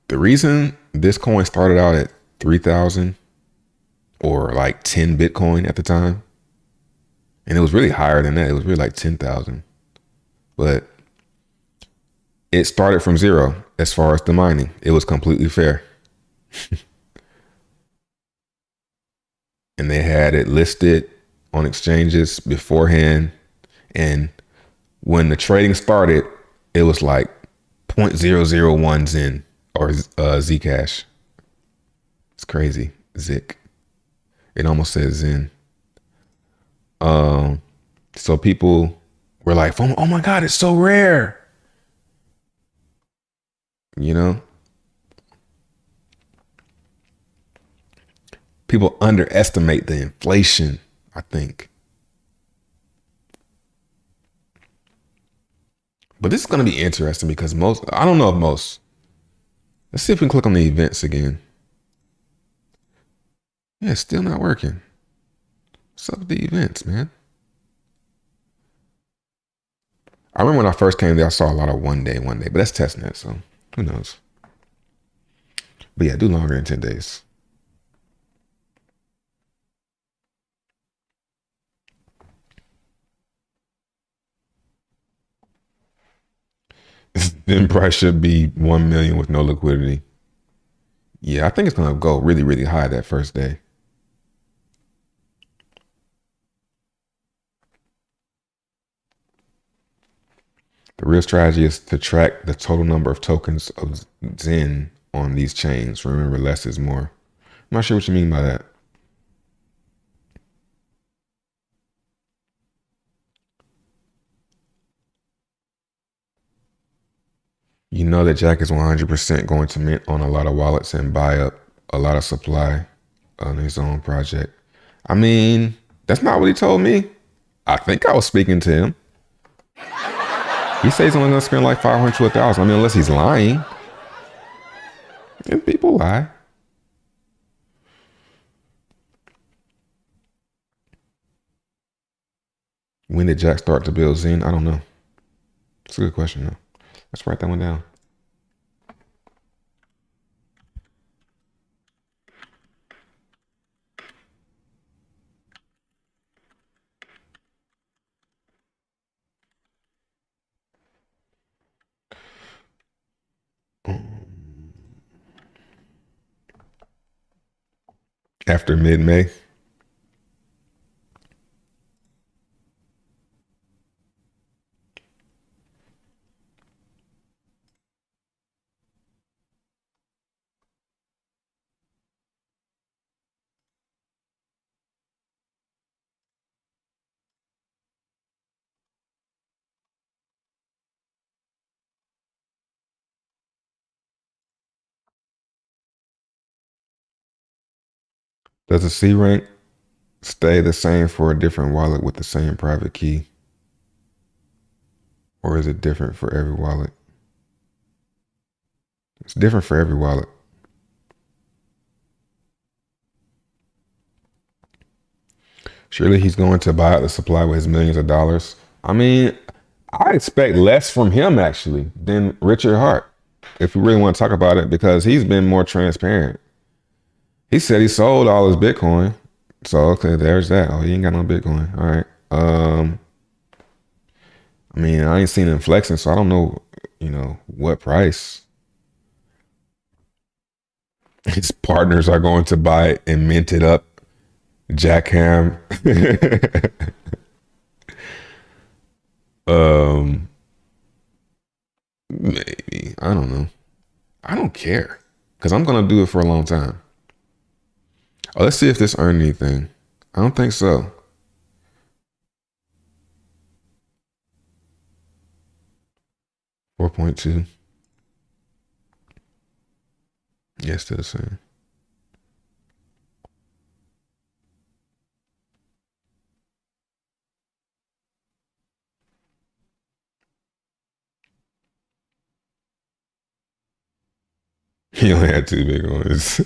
The reason this coin started out at 3,000 or like 10 Bitcoin at the time, and it was really higher than that. It was really like 10,000. But it started from zero as far as the mining. It was completely fair. And they had it listed on exchanges beforehand. And when the trading started, it was like 0.001 Zen or Zcash. It's crazy. Zik. It almost says Zen. So people were like, oh my God, it's so rare. You know, people underestimate the inflation, I think. But this is going to be interesting because I don't know if most, let's see if we can click on the events again. Yeah, it's still not working. What's up with the events, man? I remember when I first came there, I saw a lot of one day, but that's testnet, so who knows? But yeah, do longer than 10 days. Then price should be 1 million with no liquidity. Yeah, I think it's gonna go really, really high that first day. The real strategy is to track the total number of tokens of Zen on these chains. Remember, less is more. I'm not sure what you mean by that. You know that Jack is 100% going to mint on a lot of wallets and buy up a lot of supply on his own project. I mean, that's not what he told me. I think I was speaking to him. He says he's only going to spend like 500 to 1,000. I mean, unless he's lying. And people lie. When did Jack start to build Zen? I don't know. It's a good question, though. Let's write that one down. After mid-May. Does the C rank stay the same for a different wallet with the same private key? Or is it different for every wallet? It's different for every wallet. Surely he's going to buy out the supply with his millions of dollars. I mean, I expect less from him actually than Richard Hart, if we really want to talk about it, because he's been more transparent. He said he sold all his Bitcoin. So okay, there's that. Oh, he ain't got no Bitcoin. All right. I mean, I ain't seen him flexing, so I don't know, what price his partners are going to buy it and mint it up. Jackham. Maybe. I don't know. I don't care. Because I'm gonna do it for a long time. Oh, let's see if this earned anything. I don't think so. $4.2. Yeah, still the same. He only had two big ones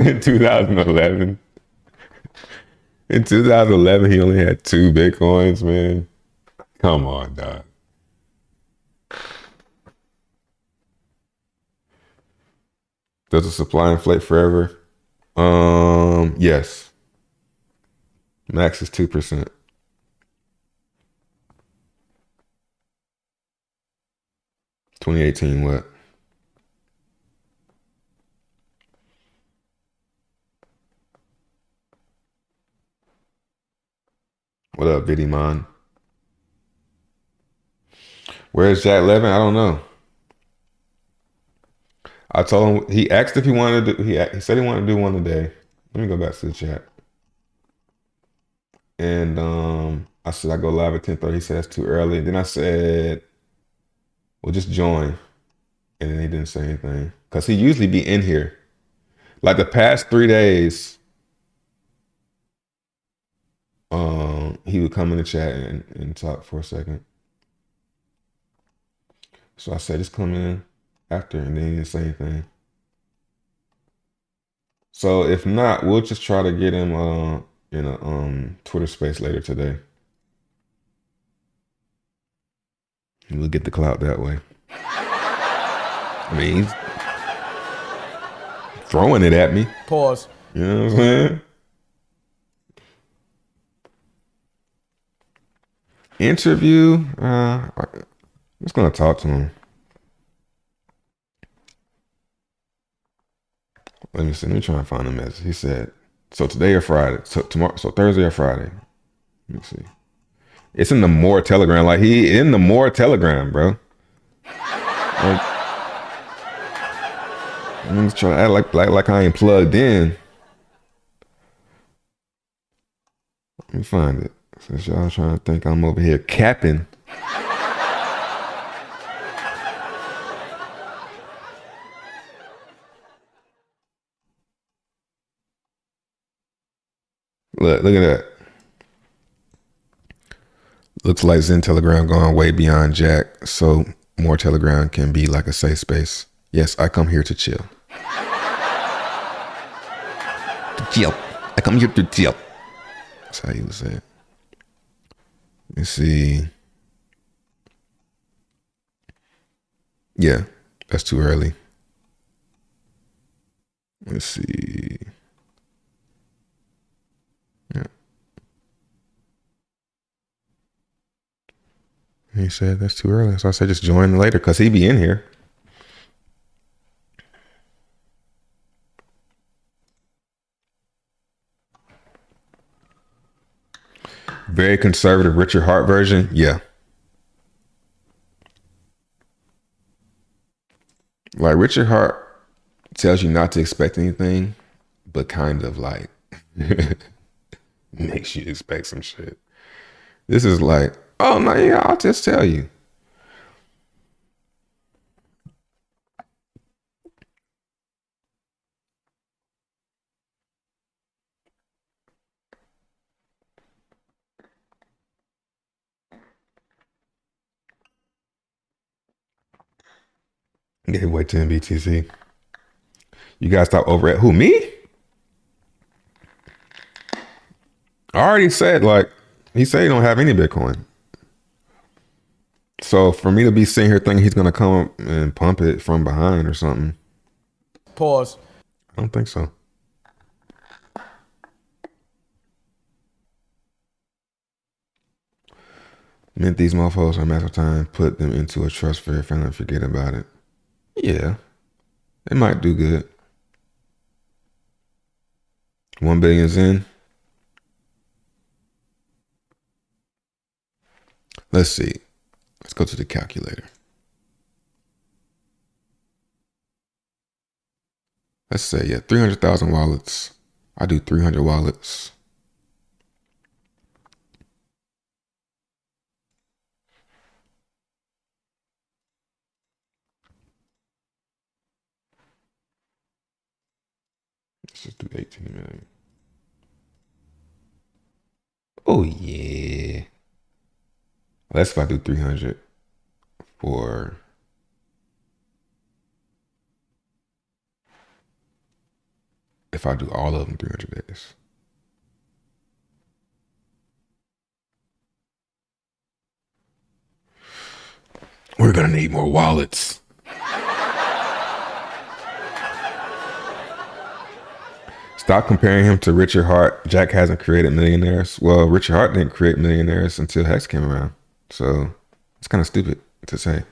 in 2011. In 2011, he only had two Bitcoins, man. Come on, dog. Does the supply inflate forever? Yes. Max is 2%. 2018, what? What up, Vidimon? Where's Jack Levin? I don't know. I told him, he asked if he wanted to do, he said he wanted to do one today. Let me go back to the chat. And I said I go live at 10:30. He said it's too early. Then I said, well, just join. And then he didn't say anything. Because he usually be in here. Like the past 3 days, he would come in the chat and talk for a second. So I said, just come in after, and then he didn't say anything. So if not, we'll just try to get him in a Twitter space later today. And we'll get the clout that way. I mean, he's throwing it at me. Pause. You know what I'm saying? Interview. I'm just gonna talk to him. Let me see. Let me try and find a message. He said, "So today or Friday? So tomorrow? So Thursday or Friday?" Let me see. It's in the More Telegram. Like he in the More Telegram, bro. Like, I'm just trying to act like I ain't plugged in. Let me find it. Since y'all trying to think I'm over here capping. Look at that. Looks like Xen Telegram going way beyond Jack, so More Telegram can be like a safe space. Yes, I come here to chill. To chill. I come here to chill. That's how you would say it. Let me see. Yeah, that's too early. Let's see. Yeah. He said that's too early. So I said just join later because he be in here. Very conservative Richard Hart version. Yeah. Like Richard Hart tells you not to expect anything, but kind of like makes you expect some shit. This is like, oh no, yeah, I'll just tell you. Get way to BTC. You guys stop over at who, me? I already said, like, he said he don't have any Bitcoin. So for me to be sitting here thinking he's gonna come and pump it from behind or something. Pause. I don't think so. Mint these motherfuckers on massive time, put them into a trust for your family and forget about it. Yeah. It might do good. 1 billion Zen. Let's see. Let's go to the calculator. Let's say, yeah, 300,000 wallets. I do 300 wallets. Let's just do 18 million. Oh, yeah. That's if I do 300 for if I do all of them 300 days. We're gonna need more wallets. Stop comparing him to Richard Hart. Jack hasn't created millionaires. Well, Richard Hart didn't create millionaires until Hex came around. So it's kind of stupid to say.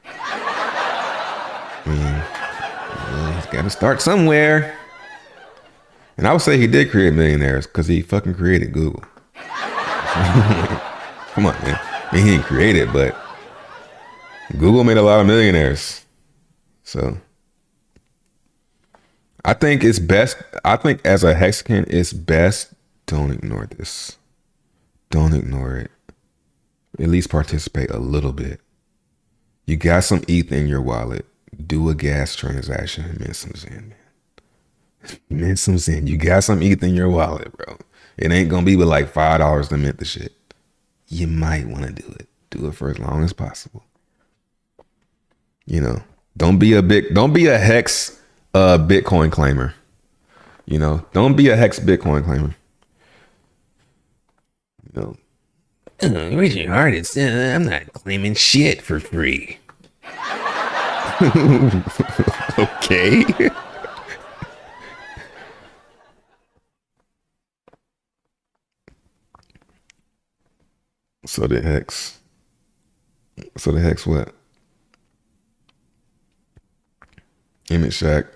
I mean, he's got to start somewhere. And I would say he did create millionaires because he fucking created Google. Come on, man. I mean, he didn't create it, but Google made a lot of millionaires. So I think it's best. I think as a Hexagon, it's best don't ignore this. Don't ignore it. At least participate a little bit. You got some ETH in your wallet. Do a gas transaction and mint some Xen, man. Mint some Xen. You got some ETH in your wallet, bro. It ain't gonna be with like $5 to mint the shit. You might want to do it. Do it for as long as possible. You know, don't be a Hex Bitcoin claimer. You know, don't be a Hex Bitcoin claimer. You know, Richard Hart is, I'm not claiming shit for free. okay. So the Hex what? Image Shack.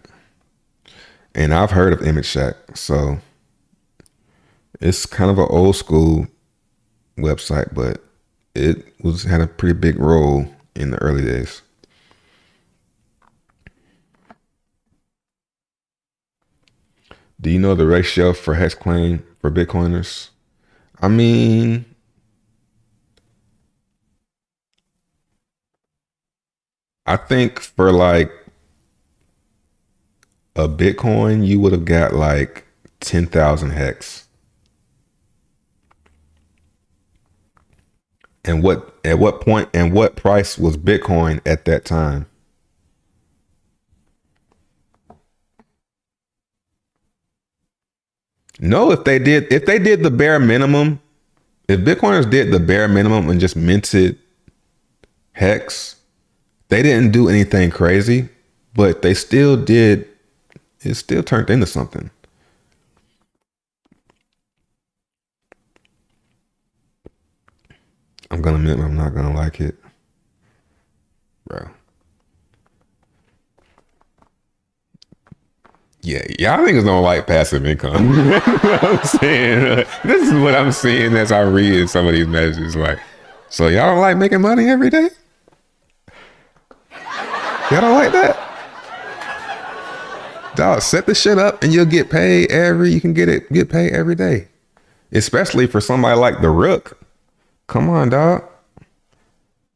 And I've heard of Image Shack, so it's kind of an old school website, but it had a pretty big role in the early days. Do you know the ratio for Hex claim for Bitcoiners? I mean, I think for like a Bitcoin, you would have got like 10,000 Hex. And at what point and what price was Bitcoin at that time? No, if they did the bare minimum, if Bitcoiners did the bare minimum and just minted Hex, they didn't do anything crazy, but they still did. It still turned into something. I'm gonna admit I'm not gonna like it, bro. Yeah, y'all niggas don't like passive income. You know what I'm saying? This is what I'm seeing as I read some of these messages. Like, so y'all don't like making money every day? Y'all don't like that? Dog, set the shit up and you'll get paid you can get paid every day. Especially for somebody like the Rook. Come on, dog.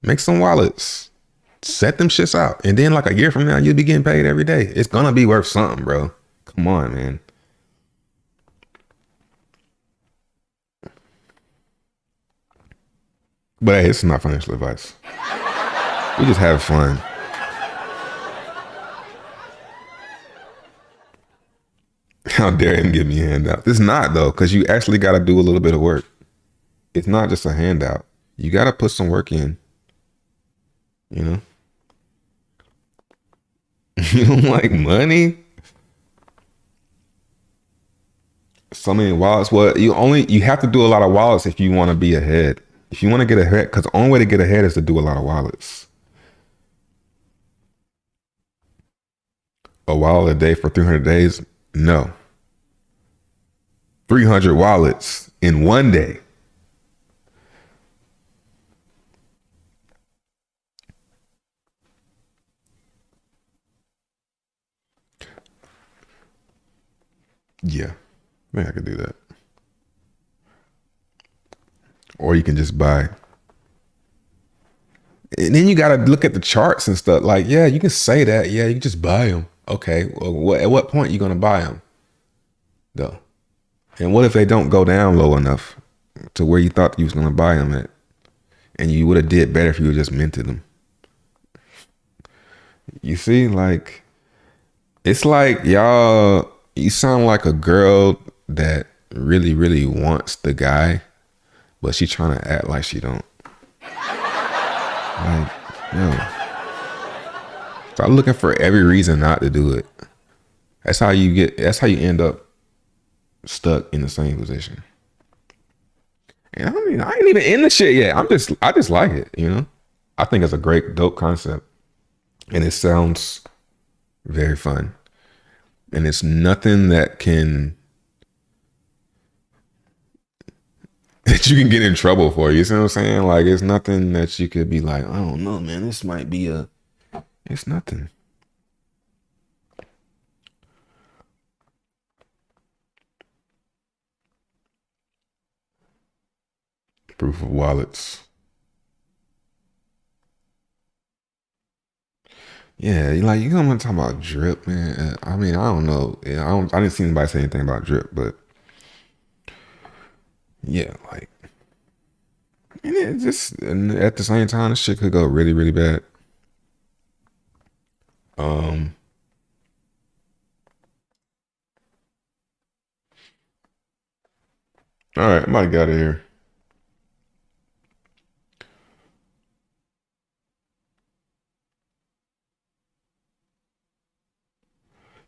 Make some wallets. Set them shits out. And then like a year from now, you'll be getting paid every day. It's gonna be worth something, bro. Come on, man. But hey, it's not financial advice. We just have fun. How dare him give me a handout? It's not though, because you actually got to do a little bit of work. It's not just a handout. You got to put some work in. You know? You don't like money? So many wallets. Well, you have to do a lot of wallets if you want to be ahead. If you want to get ahead, because the only way to get ahead is to do a lot of wallets. A wallet a day for 300 days? No. 300 wallets in one day. Yeah, I think I could do that. Or you can just buy. And then you got to look at the charts and stuff. Like, yeah, you can say that. Yeah, you can just buy them. Okay, well, at what point are you going to buy them? Though. And what if they don't go down low enough to where you thought you was going to buy them at? And you would have did better if you would just minted them. You see, like, it's like y'all You sound like a girl that really, really wants the guy, but she trying to act like she don't. Like, yo, stop looking for every reason not to do it. That's how you get. That's how you end up stuck in the same position. And I mean, I ain't even in the shit yet. I just like it. You know, I think it's a great, dope concept, and it sounds very fun. And it's nothing that can that you can get in trouble for. You see what I'm saying? Like it's nothing that you could be like, I don't know, man. This might be a. It's nothing. Proof of wallets. Yeah, like you know what I'm talking about drip, man. I mean, I don't know. Yeah, I didn't see anybody say anything about drip, but yeah, like and it just and at the same time, this shit could go really, really bad. Um, all right, I'm about to get out of here.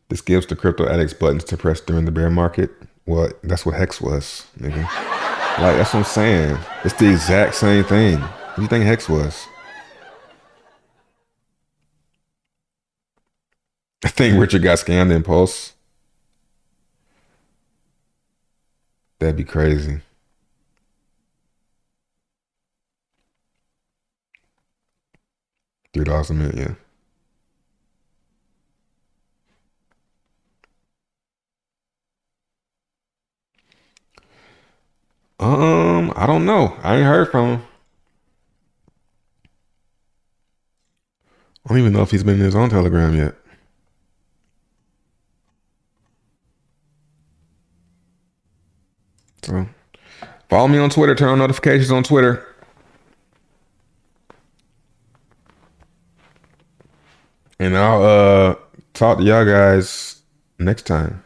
This gives the crypto addicts buttons to press during the bear market. Well, that's what Hex was, nigga. Like that's what I'm saying. It's the exact same thing. What do you think Hex was? I think Richard got scammed in Pulse. That'd be crazy. $3 a minute, yeah. I don't know. I ain't heard from him. I don't even know if he's been in his own Telegram yet. So follow me on Twitter. Turn on notifications on Twitter. And I'll talk to y'all guys next time.